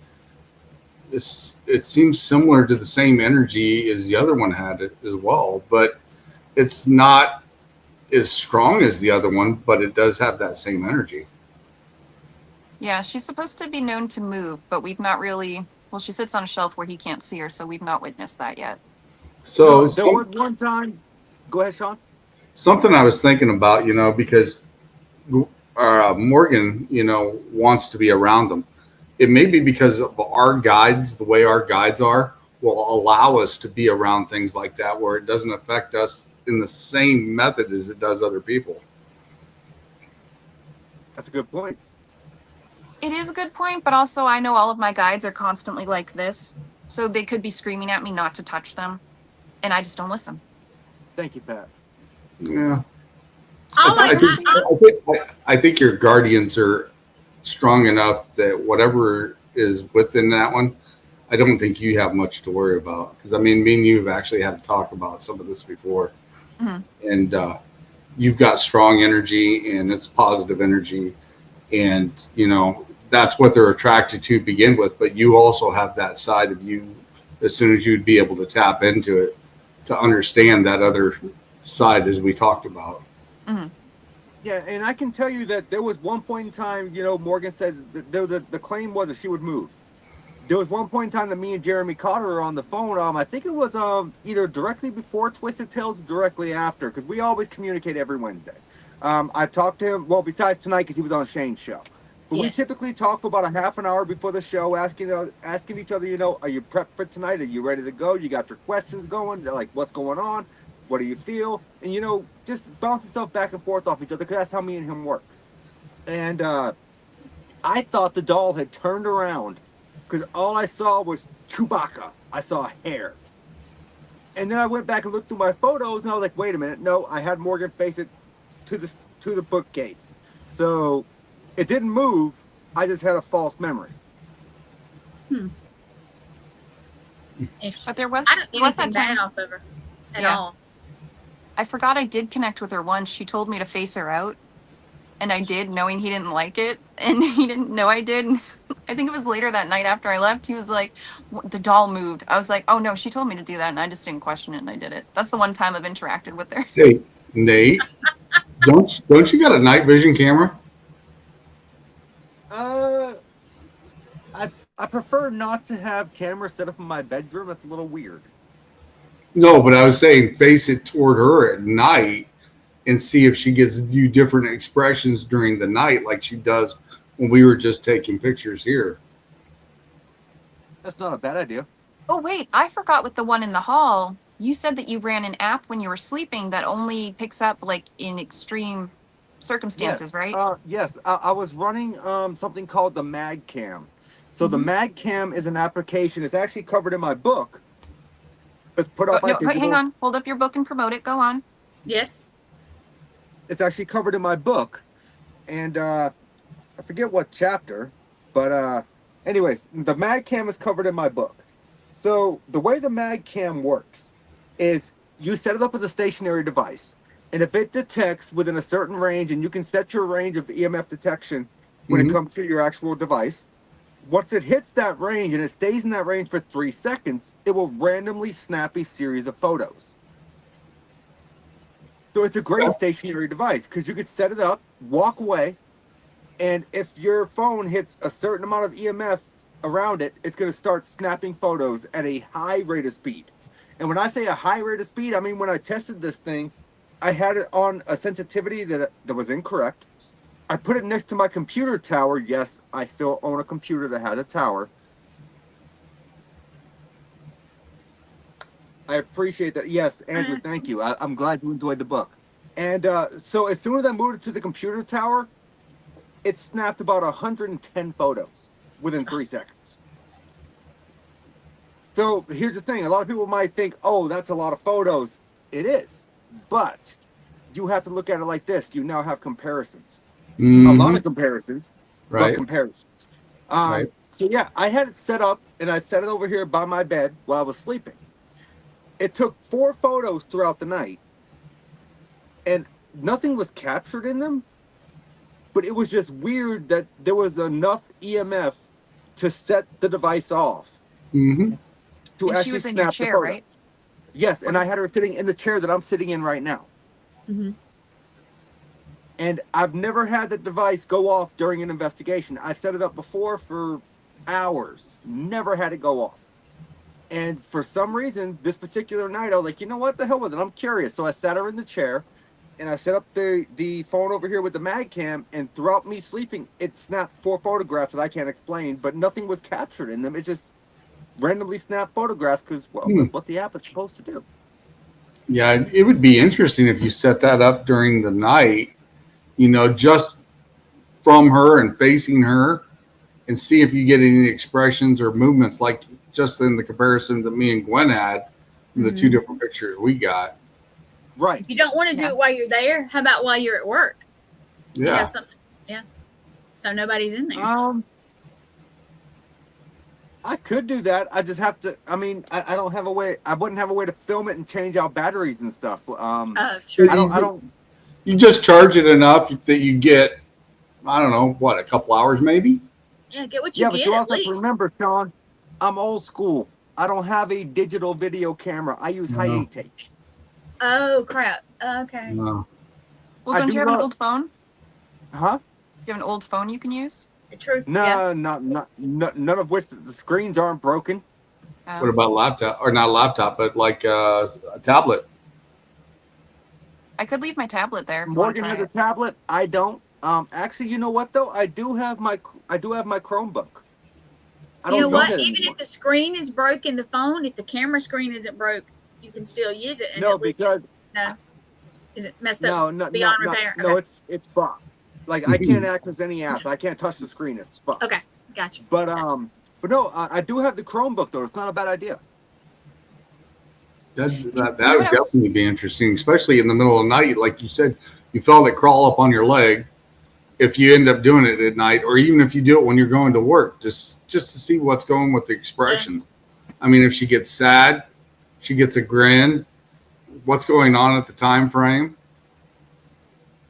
it seems similar to the same energy as the other one had it as well, but it's not as strong as the other one, but it does have that same energy. Yeah, she's supposed to be known to move, but we've not really. Well, she sits on a shelf where he can't see her, so we've not witnessed that yet. So There was one time. Go ahead, Sean. something I was thinking about, because Morgan, wants to be around them. It may be because of our guides, the way our guides are, will allow us to be around things like that where it doesn't affect us in the same method as it does other people. That's a good point. It is a good point, but also I know all of my guides are constantly like this, so they could be screaming at me not to touch them, and I just don't listen. Thank you, Pat. Yeah. I I think your guardians are strong enough that whatever is within that one, I don't think you have much to worry about. Because, me and you have actually had to talk about some of this before. Mm-hmm. And you've got strong energy, and it's positive energy. And, that's what they're attracted to begin with. But you also have that side of you as soon as you'd be able to tap into it to understand that other side as we talked about. Mm-hmm. Yeah, and I can tell you that there was one point in time, Morgan says that the claim was that she would move. There was one point in time that me and Jeremy caught her on the phone. I think it was either directly before Twisted Tales or directly after, because we always communicate every Wednesday. I talked to him, well, besides tonight because he was on Shane's show. But we typically talk for about a half an hour before the show, asking each other, are you prepped for tonight? Are you ready to go? You got your questions going? They're like, what's going on? What do you feel? And, just bouncing stuff back and forth off each other, because that's how me and him work. And I thought the doll had turned around, because all I saw was Chewbacca. I saw hair. And then I went back and looked through my photos, and I was like, wait a minute. No, I had Morgan face it to the bookcase. So it didn't move. I just had a false memory. But there was I don't get was anything that time. bad off of her at Yeah. all. I forgot I did connect with her once. She told me to face her out, and I did, knowing he didn't like it, and he didn't know I did. I think it was later that night after I left. He was like, "The doll moved." I was like, "Oh no, she told me to do that," and I just didn't question it, and I did it. That's the one time I've interacted with her. Hey, Nate, don't you got a night vision camera? I prefer not to have cameras set up in my bedroom. That's a little weird. No, but I was saying face it toward her at night and see if she gives you different expressions during the night like she does when we were just taking pictures here. That's not a bad idea. Oh wait, I forgot with the one in the hall. You said that you ran an app when you were sleeping that only picks up like in extreme circumstances, Yes. right? Yes. I was running something called the Mag Cam. So the Mag Cam is an application. It's actually covered in my book. It's put up by digital. Hang on. Hold up your book and promote it. Go on. Yes. It's actually covered in my book, and I forget what chapter, but anyways, the Mag Cam is covered in my book. So the way the Mag Cam works is you set it up as a stationary device, and if it detects within a certain range, and you can set your range of EMF detection when it comes to your actual device. Once it hits that range and it stays in that range for 3 seconds, it will randomly snap a series of photos. So it's a great stationary device because you can set it up, walk away, and if your phone hits a certain amount of EMF around it, it's going to start snapping photos at a high rate of speed. And when I say a high rate of speed, I mean when I tested this thing, I had it on a sensitivity that was incorrect. I put it next to my computer tower. Yes, I still own a computer that has a tower. I appreciate that. Yes, Andrew, thank you. I'm glad you enjoyed the book. And so as soon as I moved it to the computer tower, it snapped about 110 photos within 3 seconds. So here's the thing. A lot of people might think, oh, that's a lot of photos. It is. But you have to look at it like this. You now have comparisons. A lot of comparisons, but comparisons. So yeah, I had it set up, and I set it over here by my bed while I was sleeping. It took 4 photos throughout the night, and nothing was captured in them, but it was just weird that there was enough EMF to set the device off. To And actually she was in snap your the chair, photo. right? Yes, and I had her sitting in the chair that I'm sitting in right now. And I've never had the device go off during an investigation. I've set it up before for hours, never had it go off. And for some reason, this particular night, I was like, you know what, the hell with it, I'm curious. So I sat her in the chair, and I set up the phone over here with the mag cam, and throughout me sleeping, it snapped 4 photographs that I can't explain, but nothing was captured in them. It just randomly snapped photographs because, well, that's what the app is supposed to do. Yeah, it would be interesting if you set that up during the night, you know, just from her and facing her, and see if you get any expressions or movements, like just in the comparison that me and Gwen had from the 2 different pictures we got. Right. You don't want to do it while you're there. How about while you're at work? Yeah. You have something. Yeah. So nobody's in there. I could do that. I just have to. I mean, I don't have a way. I wouldn't have a way to film it and change out batteries and stuff. Sure. I don't. You just charge it enough that you get, I don't know, what, a couple hours maybe? Yeah, get what you Yeah, get. but you At also have to least. remember, Sean, I'm old school. I don't have a digital video camera. I use high tapes. Oh crap. Okay. No. Well, I don't do you have an love- old phone? Huh? Do you have an old phone you can use? True. No, Yeah. none of which the screens aren't broken. What about laptop, or not laptop, but like a tablet? I could leave my tablet there. If you wanna Morgan try has a it. tablet. I don't. Actually, you know what though? I do have my Chromebook. I You know don't what? use it Even anymore. if the screen is broken, the phone, if the camera screen isn't broke, you can still use it. And No, at least because is it messed up? no, beyond repair? no, Okay. it's fucked. Like I can't access any apps. I can't touch the screen. It's fucked. Okay, gotcha. But no, I do have the Chromebook though. It's not a bad idea. That You would know what else? definitely be interesting, especially in the middle of the night. Like you said, you felt it crawl up on your leg. If you end up doing it at night, or even if you do it when you're going to work, just to see what's going with the expressions. I mean, if she gets sad, she gets a grin. What's going on at the time frame?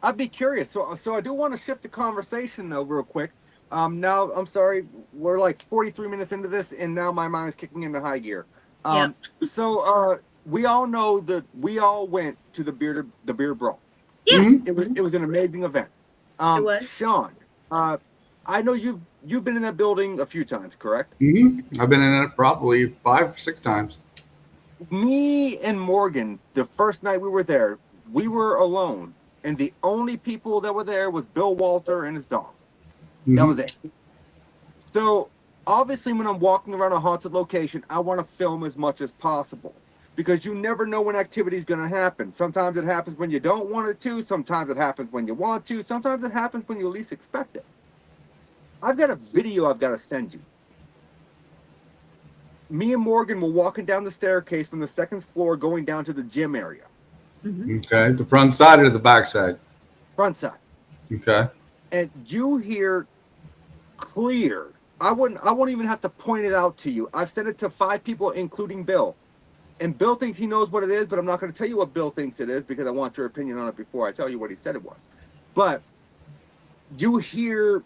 I'd be curious. So I do want to shift the conversation though, real quick. Now I'm sorry, we're like 43 minutes into this, and now my mind is kicking into high gear. So we all know that we all went to the beer brawl. Yes. It was an amazing event. It was. Sean, I know you've been in that building a few times, correct? I've been in it probably 5 or 6 times. Me and Morgan, the first night we were there, we were alone, and the only people that were there was Bill Walter and his dog. That was it. So obviously, when I'm walking around a haunted location, I want to film as much as possible, because you never know when activity is going to happen. Sometimes it happens when you don't want it to. Sometimes it happens when you want to. Sometimes it happens when you least expect it. I've got a video I've got to send you. Me and Morgan were walking down the staircase from the 2nd floor going down to the gym area. Okay, the front side or the back side? Front side. Okay. And you hear clear. I won't even have to point it out to you. I've sent it to 5 people, including Bill. And Bill thinks he knows what it is, but I'm not going to tell you what Bill thinks it is, because I want your opinion on it before I tell you what he said it was. But you hear,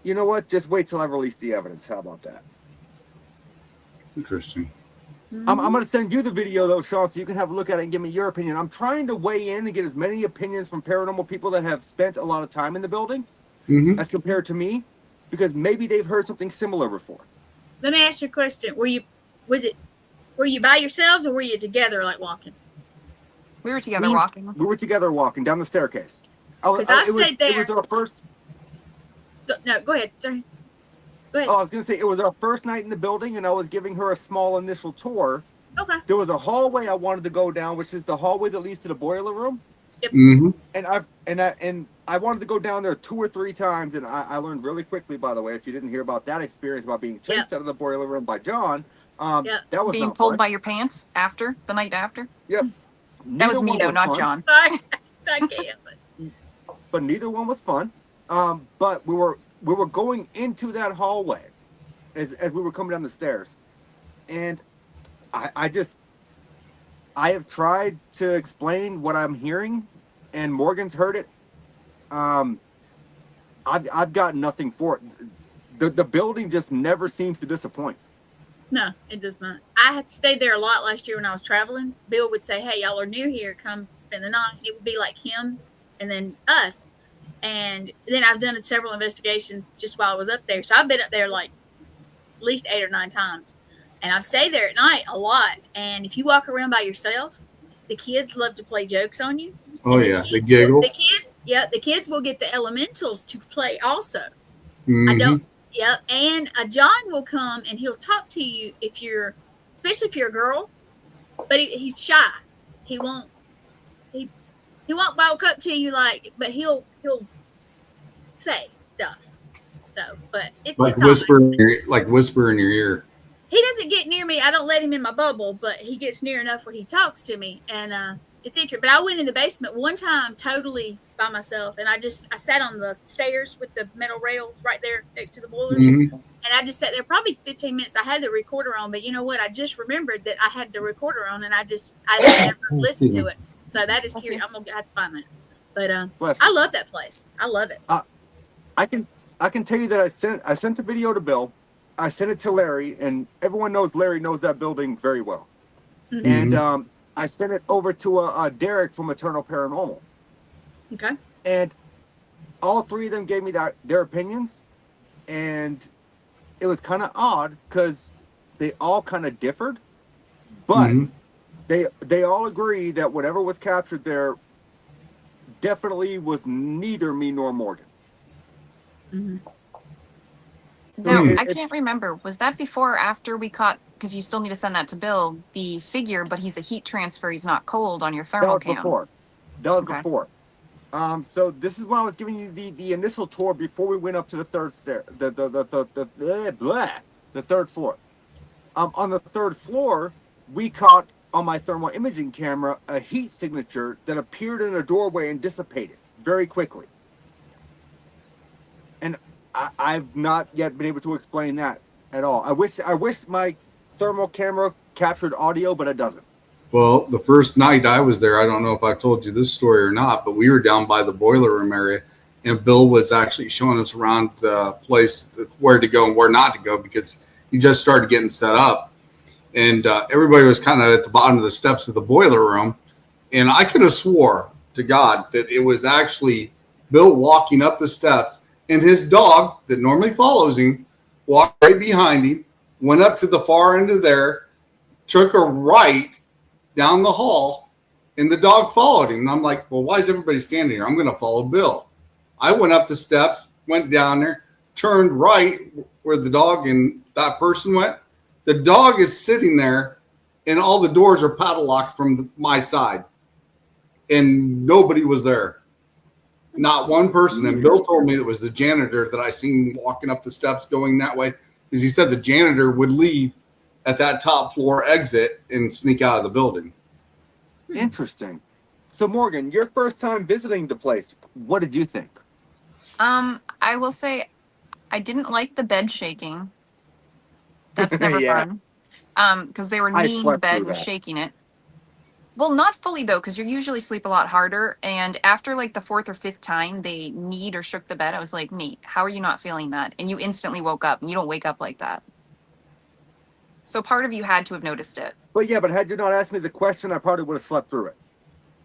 you know what? Just wait till I release the evidence. How about that? Interesting. I'm going to send you the video, though, Sean, so you can have a look at it and give me your opinion. I'm trying to weigh in and get as many opinions from paranormal people that have spent a lot of time in the building as compared to me, because maybe they've heard something similar before. Let me ask you a question. Were you by yourselves, or were you together, like walking? We were together walking. We were together walking down the staircase. Because I stayed there. It was our first. No, go ahead. Sorry. Go ahead. Oh, I was going to say, it was our first night in the building, and I was giving her a small initial tour. Okay. There was a hallway I wanted to go down, which is the hallway that leads to the boiler room. Yep. And I wanted to go down there 2 or 3 times, and I learned really quickly, by the way, if you didn't hear about that experience about being chased out of the boiler room by John, that was Being not pulled fun. by your pants the night after. Yep. That was Neither me one though, not fun. John. Sorry. I can't. But neither one was fun. But we were going into that hallway as we were coming down the stairs, and I have tried to explain what I'm hearing, and Morgan's heard it. I've got nothing for it. The building just never seems to disappoint. No, it does not. I had stayed there a lot last year when I was traveling. Bill would say, "Hey, y'all are new here. Come spend the night." It would be like him and then us. And then I've done several investigations just while I was up there. So I've been up there like at least 8 or 9 times. And I've stayed there at night a lot. And if you walk around by yourself, the kids love to play jokes on you. Oh yeah, they giggle. The kids will get the elementals to play also. Mm-hmm. I don't. Yeah, and John will come and he'll talk to you especially if you're a girl, but he's shy. He won't walk up to you but he'll say stuff. So, but it's whisper in your ear. He doesn't get near me. I don't let him in my bubble, but he gets near enough where he talks to me, and it's interesting. But I went in the basement one time totally by myself, and I sat on the stairs with the metal rails right there next to the boilers, Mm-hmm. and I just sat there probably 15 minutes. I had the recorder on, but you know what? I just remembered that I had the recorder on, and I never listened to it. So that is curious. I'm gonna have to find that. But I love that place. I love it. I can tell you that I sent the video to Bill. I sent it to Larry, and everyone knows Larry knows that building very well. Mm-hmm. And I sent it over to Derek from Eternal Paranormal. Okay. And all three of them gave me their opinions, and it was kind of odd because they all kind of differed, but they all agree that whatever was captured there definitely was neither me nor Morgan. Mm-hmm. No, I can't remember. Was that before or after we caught, because you still need to send that to Bill, the figure, but he's a heat transfer. He's not cold on your thermal cam. That was before. So this is when I was giving you the initial tour before we went up to the third stair, the third floor. On the third floor, we caught on my thermal imaging camera a heat signature that appeared in a doorway and dissipated very quickly. And I've not yet been able to explain that at all. I wish my thermal camera captured audio, but it doesn't. Well, the first night I was there, I don't know if I told you this story or not, but we were down by the boiler room area, and Bill was actually showing us around the place where to go and where not to go because he just started getting set up. And everybody was kind of at the bottom of the steps of the boiler room. And I could have swore to God that it was actually Bill walking up the steps, and his dog that normally follows him walked right behind him, went up to the far end of there, took a right down the hall, and the dog followed him. And I'm like, well, why is everybody standing here? I'm going to follow Bill. I went up the steps, went down there, turned right where the dog and that person went. The dog is sitting there, and all the doors are padlocked from my side. And nobody was there. Not one person. And Bill told me it was the janitor that I seen walking up the steps going that way, because he said the janitor would leave at that top floor exit and sneak out of the building. Interesting. So Morgan, your first time visiting the place, what did you think? I will say I didn't like the bed shaking. That's never fun. Because they were kneeing the bed and shaking it. Well, not fully though, because you usually sleep a lot harder. And after like the 4th or 5th time they kneed or shook the bed, I was like, Nate, how are you not feeling that? And you instantly woke up, and you don't wake up like that. So part of you had to have noticed it. But had you not asked me the question, I probably would have slept through it.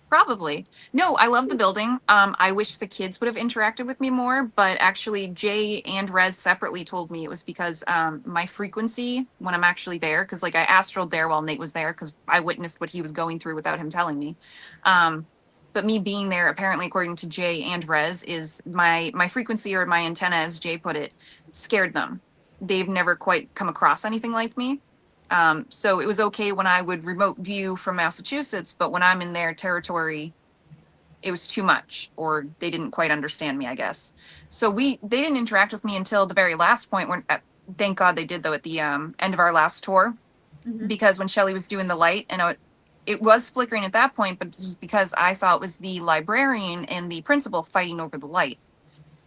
Probably. No, I love the building. I wish the kids would have interacted with me more, but actually Jay and Rez separately told me it was because my frequency when I'm actually there, because like I astraled there while Nate was there because I witnessed what he was going through without him telling me. But me being there, apparently, according to Jay and Rez, is my frequency, or my antenna, as Jay put it, scared them. They've never quite come across anything like me. So it was okay when I would remote view from Massachusetts, but when I'm in their territory, it was too much, or they didn't quite understand me, I guess. So they didn't interact with me until the very last point, when thank God they did though, at the end of our last tour, because when Shelly was doing the light, and it was flickering at that point, but it was because I saw it was the librarian and the principal fighting over the light.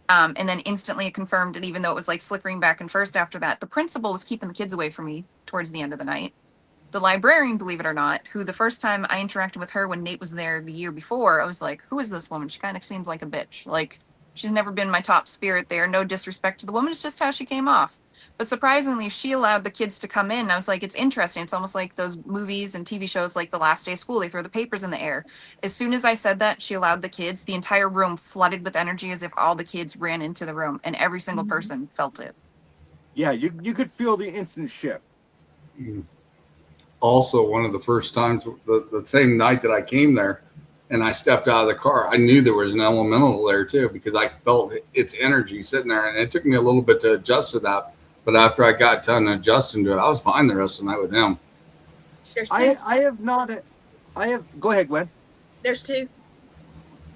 And then instantly it confirmed it, even though it was like flickering back and first after that. The principal was keeping the kids away from me towards the end of the night. The librarian, believe it or not, who the first time I interacted with her when Nate was there the year before, I was like, who is this woman? She kind of seems like a bitch. Like, she's never been my top spirit there. No disrespect to the woman. It's just how she came off. But surprisingly, she allowed the kids to come in. I was like, it's interesting. It's almost like those movies and TV shows like The Last Day of School. They throw the papers in the air. As soon as I said that, she allowed the kids, the entire room flooded with energy as if all the kids ran into the room and every single person felt it. Yeah, you could feel the instant shift. Also, one of the first times, the same night that I came there and I stepped out of the car, I knew there was an elemental there too, because I felt its energy sitting there, and it took me a little bit to adjust to that. But after I got done adjusting to it, I was fine the rest of the night with him. There's two. I have not. Go ahead, Gwen. There's two.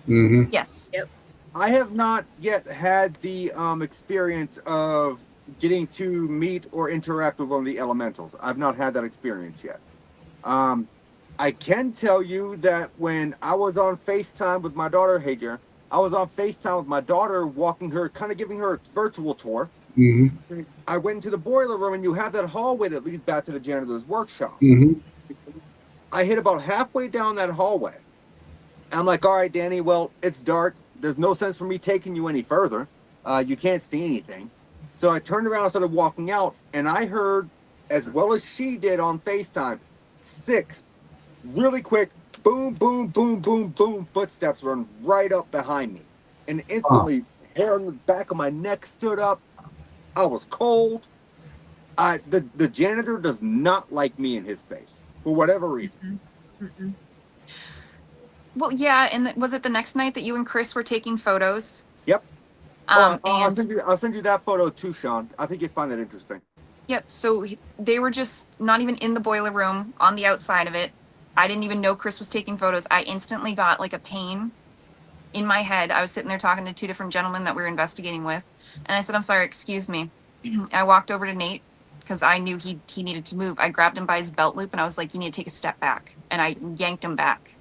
Mm-hmm. Yes. Yep. I have not yet had the experience of getting to meet or interact with one of the elementals. I've not had that experience yet. I can tell you that when I was on FaceTime with my daughter, hey Jared, I was on FaceTime with my daughter, walking her, kind of giving her a virtual tour. Mm-hmm. I went into the boiler room, and you have that hallway that leads back to the janitor's workshop. Mm-hmm. I hit about halfway down that hallway. I'm like, all right, Danny, well, it's dark. There's no sense for me taking you any further. You can't see anything. So I turned around and started walking out, and I heard, as well as she did on FaceTime, 6 really quick boom, boom, boom, boom, boom footsteps run right up behind me. And instantly, hair on the back of my neck stood up. I was cold. The janitor does not like me in his space for whatever reason. Mm-mm. Well, yeah. And was it the next night that you and Chris were taking photos? Yep. And I'll send you that photo too, Sean. I think you'd find that interesting. yep. So they were just not even in the boiler room, on the outside of it. I didn't even know Chris was taking photos. I instantly got like a pain in my head. I was sitting there talking to 2 different gentlemen that we were investigating with. And I said, I'm sorry, excuse me. I walked over to Nate because I knew he needed to move. I grabbed him by his belt loop and I was like, you need to take a step back. And I yanked him back.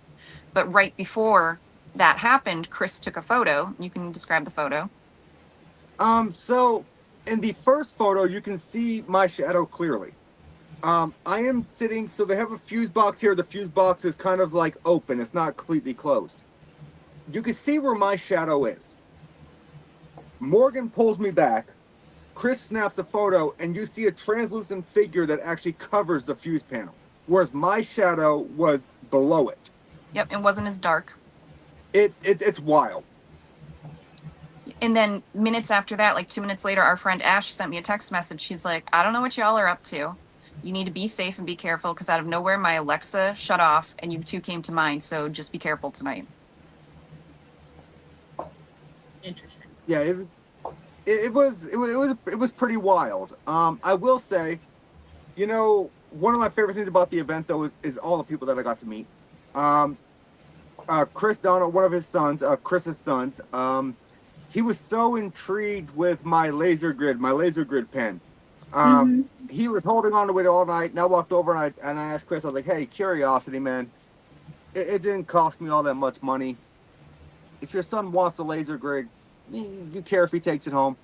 But right before that happened, Chris took a photo. You can describe the photo. So in the first photo, you can see my shadow clearly. I am sitting, so they have a fuse box here. The fuse box is kind of like open. It's not completely closed. You can see where my shadow is. Morgan pulls me back. Chris snaps a photo, and you see a translucent figure that actually covers the fuse panel, whereas my shadow was below it. Yep, it wasn't as dark. It's wild. And then minutes after that, like 2 minutes later, our friend Ash sent me a text message. She's like, I don't know what y'all are up to. You need to be safe and be careful because out of nowhere, my Alexa shut off and you 2 came to mind. So just be careful tonight. Interesting. Yeah, it was pretty wild. I will say, you know, one of my favorite things about the event though is all the people that I got to meet. Chris Donald, one of his sons, Chris's sons, he was so intrigued with my laser grid pen. He was holding on to it all night, and I walked over and I asked Chris, I was like, hey, curiosity, man, it didn't cost me all that much money. If your son wants the laser grid, you care if he takes it home?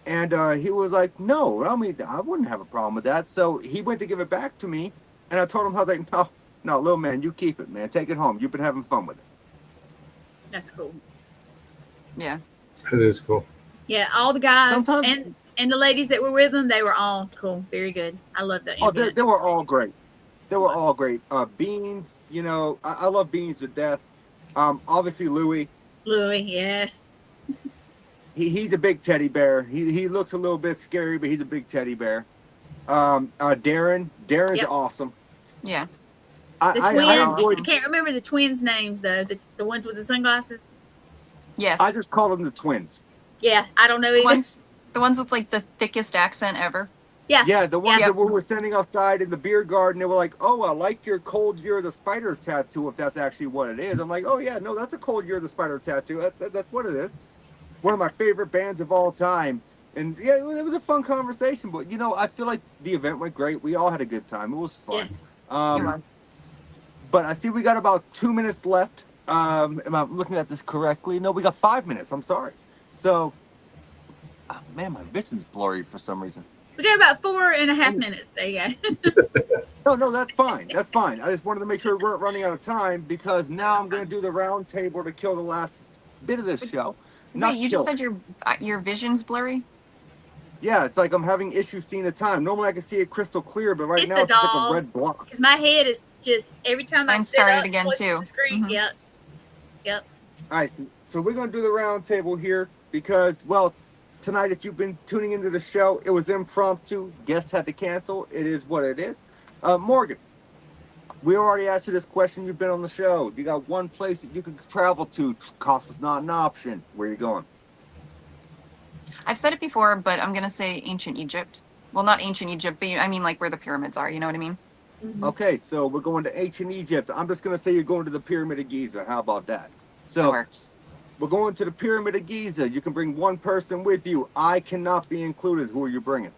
And he was like, no, I mean, I wouldn't have a problem with that. So he went to give it back to me, and I told him, I was like, no, little man, you keep it, man. Take it home. You've been having fun with it. That's cool. Yeah. That is cool. Yeah, all the guys Sometimes- and the ladies that were with them, they were all cool. Very good. I love that. Oh, they were all great. They were all great. Beans, you know, I love Beans to death. Obviously Louis, yes. he's a big teddy bear. He looks a little bit scary, but he's a big teddy bear. Darren's Yep. awesome. Yeah. The twins. enjoyed- I can't remember the twins' names though. The ones with the sunglasses. Yes. I just call them the twins. Yeah, I don't know either. The ones with like the thickest accent ever. Yeah, the ones Yeah. that we were standing outside in the beer garden, they were like, oh, I like your Cold Year of the Spider tattoo, if that's actually what it is. I'm like, oh, yeah, no, that's a Cold Year of the Spider tattoo. That's what it is. One of my favorite bands of all time. And, yeah, it was a fun conversation. But, you know, I feel like the event went great. We all had a good time. It was fun. Yes. It was. But I see we got about 2 minutes left. Am I looking at this correctly? No, we got 5 minutes. I'm sorry. So, man, my vision's blurry for some reason. We got about 4.5 minutes. There you go. No, that's fine. That's fine. I just wanted to make sure we weren't running out of time because now I'm going to do the round table to kill the last bit of this show. Wait, you just said your vision's blurry? Yeah, it's like I'm having issues seeing the time. Normally I can see it crystal clear, but right It's now the it's just like a dogs. red block. Because my head is just every time I Mine sit started up again, close to too. the screen. Mhm. Yep. Yep. All right, so we're going to do the round table here because, well, tonight, if you've been tuning into the show, it was impromptu. Guest had to cancel. It is what it is. Morgan, we already asked you this question. You've been on the show. You got one place that you could travel to. Cost was not an option. Where are you going? I've said it before, but I'm gonna say ancient Egypt. Well, not ancient Egypt, but I mean like where the pyramids are. You know what I mean? Mhm. Okay, so we're going to ancient Egypt. I'm just going to say you're going to the Pyramid of Giza. How about that? That So works. we're going to the Pyramid of Giza. You can bring one person with you. I cannot be included. Who are you bringing?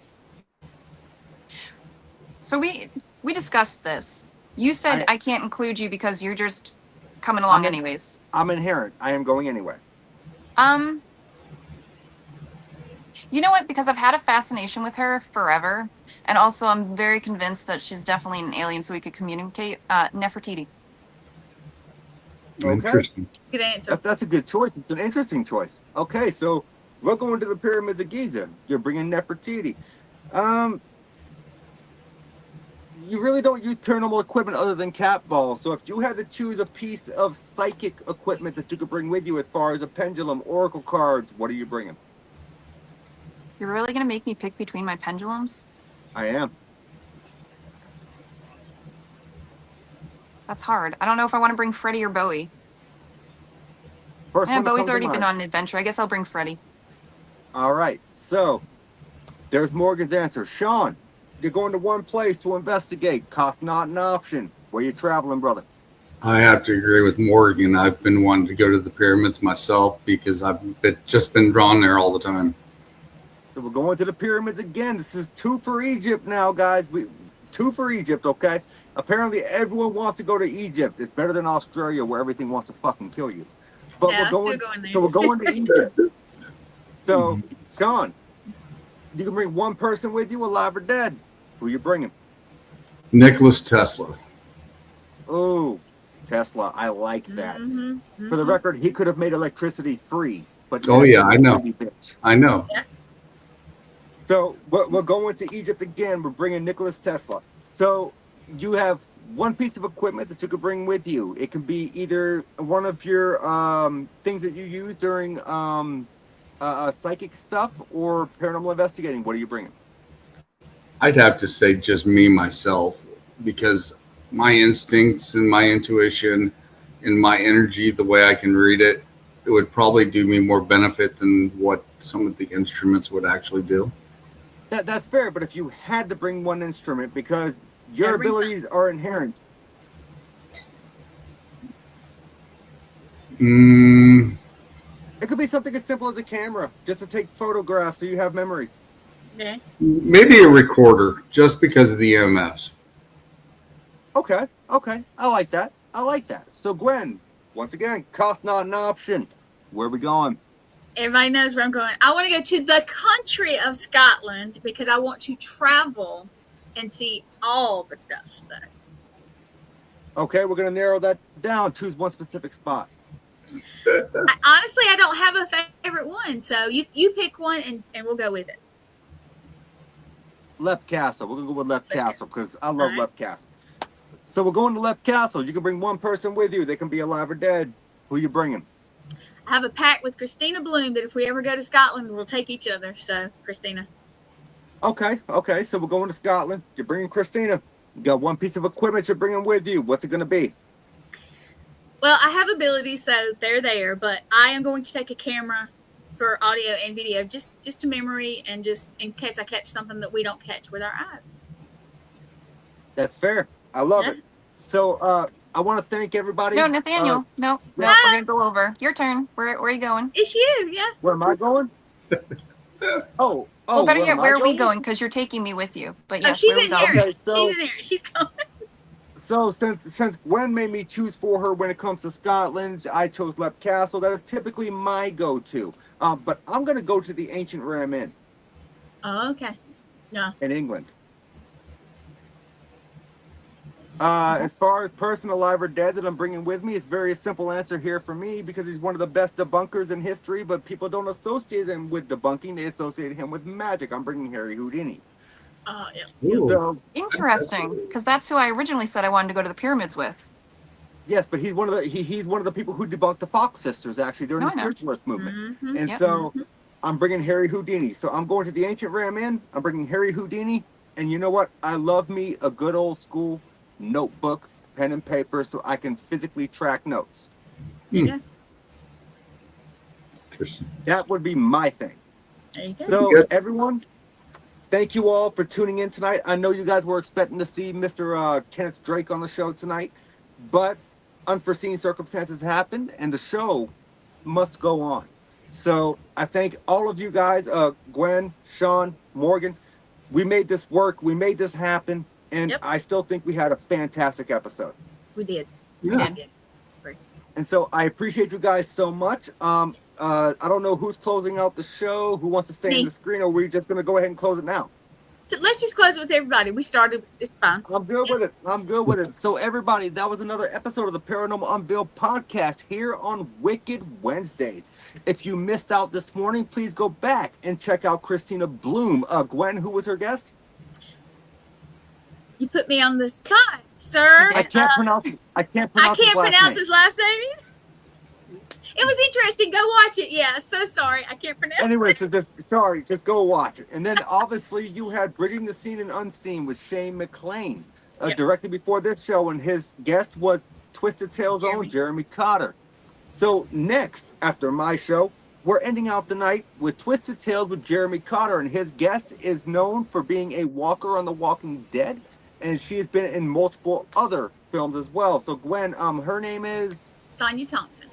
So we discussed this. You said I can't include you because you're just coming along anyways. I'm inherent. I am going anyway. You know what? Because I've had a fascination with her forever, and also I'm very convinced that she's definitely an alien, so we could communicate. Nefertiti. Okay. Interesting. Good answer. That's a good choice. It's an interesting choice. Okay, so we're going to the Pyramids of Giza. You're bringing Nefertiti. You really don't use paranormal equipment other than cat balls. So if you had to choose a piece of psychic equipment that you could bring with you as far as a pendulum, oracle cards, what are you bringing? You're really gonna make me pick between my pendulums? I am. That's hard. I don't know if I want to bring Freddie or Bowie. First one that Bowie's comes to already been mind. on an adventure. I guess I'll bring Freddie. All right, so there's Morgan's answer. Sean, you're going to one place to investigate. Cost not an option. Where you traveling, brother? I have to agree with Morgan. I've been wanting to go to the pyramids myself because just been drawn there all the time. So we're going to the pyramids again. This is 2 for Egypt now, guys. 2 for Egypt, okay? Apparently everyone wants to go to Egypt. It's better than Australia where everything wants to fucking kill you. But Yeah, we're I'm still going, going there. so we're going to Egypt. So, Sean, you can bring one person with you, alive or dead. Who you bringing? Nicholas Tesla. Oh, Tesla. I like that. Mhm, For the mhm. record, he could have made electricity free. But Oh, yeah, I know. Bitch. I know. So we're going to Egypt again. We're bringing Nicholas Tesla. So you have one piece of equipment that you could bring with you. It can be either one of your things that you use during psychic stuff or paranormal investigating. What are you bringing? I'd have to say just me, myself, because my instincts and my intuition and my energy, the way I can read it, it would probably do me more benefit than what some of the instruments would actually do. That's fair, but if you had to bring one instrument because your Yeah, bring some. abilities are inherent. It could be something as simple as a camera, just to take photographs so you have memories. Okay. Maybe a recorder, just because of the EMFs. Okay, I like that. So Gwen, once again, cost not an option. Where are we going? Everybody knows where I'm going. I want to go to the country of Scotland because I want to travel and see all the stuff. So Okay, we're gonna narrow that down. Choose one specific spot. honestly, I don't have a favorite one. So you pick one and we'll go with it. Lep Castle. We're gonna go with Lep Castle because I love Alright. Lep Castle. So we're going to Lep Castle. You can bring one person with you. They can be alive or dead. Who you bringing? I have a pact with Christina Bloom that if we ever go to Scotland, we'll take each other. So Christina. Okay. So we're going to Scotland. You're bringing Christina. You got one piece of equipment you're bringing with you. What's it gonna be? Well, I have abilities, so they're there, but I am going to take a camera for audio and video, just to memory and just in case I catch something that we don't catch with our eyes. That's fair. I love Yeah. it. So I want to thank everybody. No, Nathaniel. No, yeah. we're gonna go over. Your turn. Where are you going? It's you, yeah. Where am I going? Oh, Well, better yet, am I where are we going? Because you're taking me with you. But yes, Oh, she's where in we going? here. Okay, so- She's in here. She's going. So since Gwen made me choose for her when it comes to Scotland, I chose Lep Castle. That is typically my go-to. But I'm gonna go to the ancient Ram Inn Oh, okay. in England. As far as person alive or dead that I'm bringing with me, it's a very simple answer here for me because he's one of the best debunkers in history, but people don't associate him with debunking. They associate him with magic. I'm bringing Harry Houdini. Yeah. Ooh. So, Interesting, because that's who I originally said I wanted to go to the pyramids with. yes, but he's one of the he's one of the people who debunked the Fox sisters actually during No, the I know. spiritualist movement. Mhm. And Yep. so I'm bringing Harry Houdini. So I'm going to the Ancient Ram Inn. I'm bringing Harry Houdini. And you know what? I love me a good old school notebook, pen and paper, so I can physically track notes. Interesting. That would be my thing. There you go. So Good. everyone, thank you all for tuning in tonight. I know you guys were expecting to see Mr. Kenneth Drake on the show tonight, but unforeseen circumstances happened and the show must go on. So I thank all of you guys, Gwen, Sean, Morgan. We made this work. We made this happen. And Yep. I still think we had a fantastic episode. We did. Yeah. We did. And so I appreciate you guys so much. I don't know who's closing out the show, who wants to stay Me. in the screen, or we're just going to go ahead and close it now. So let's just close it with everybody. We started. It's fine. I'm good with it. I'm good with it. So everybody, that was another episode of the Paranormal Unveiled podcast here on Wicked Wednesdays. If you missed out this morning, please go back and check out Christina Bloom. Gwen, who was her guest? You put me on the spot, sir. I can't pronounce. I can't I pronounce. can't pronounce his his last name either. It was interesting. Go watch it. Yeah. So sorry. I can't pronounce Anyway, it. so just go watch it. And then obviously you had Bridging the Seen and Unseen with Shane McClain Yep. directly before this show, and his guest was Twisted Tales' own Jeremy Cotter. So next, after my show, we're ending out the night with Twisted Tales with Jeremy Cotter, and his guest is known for being a walker on The Walking Dead, and she has been in multiple other films as well. So Gwen, her name is Sonia Thompson.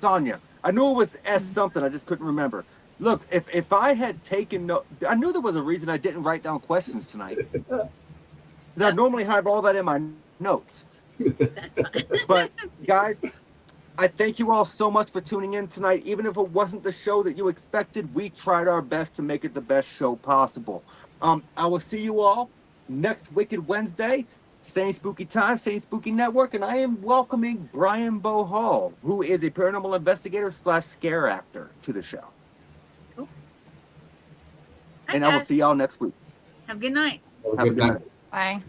Sonia. I knew it was S something. I just couldn't remember. Look, if I had taken note, I knew there was a reason I didn't write down questions tonight. 'Cause I normally have all that in my notes. That's fine. But guys, I thank you all so much for tuning in tonight. Even if it wasn't the show that you expected, we tried our best to make it the best show possible. I will see you all next Wicked Wednesday. Same spooky time, same spooky network, and I am welcoming Brian Bohall, who is a paranormal investigator / scare actor, to the show. Cool. And Hi, I will guys. see y'all next week. Have a good night. Have a Have a good good night. night. Bye.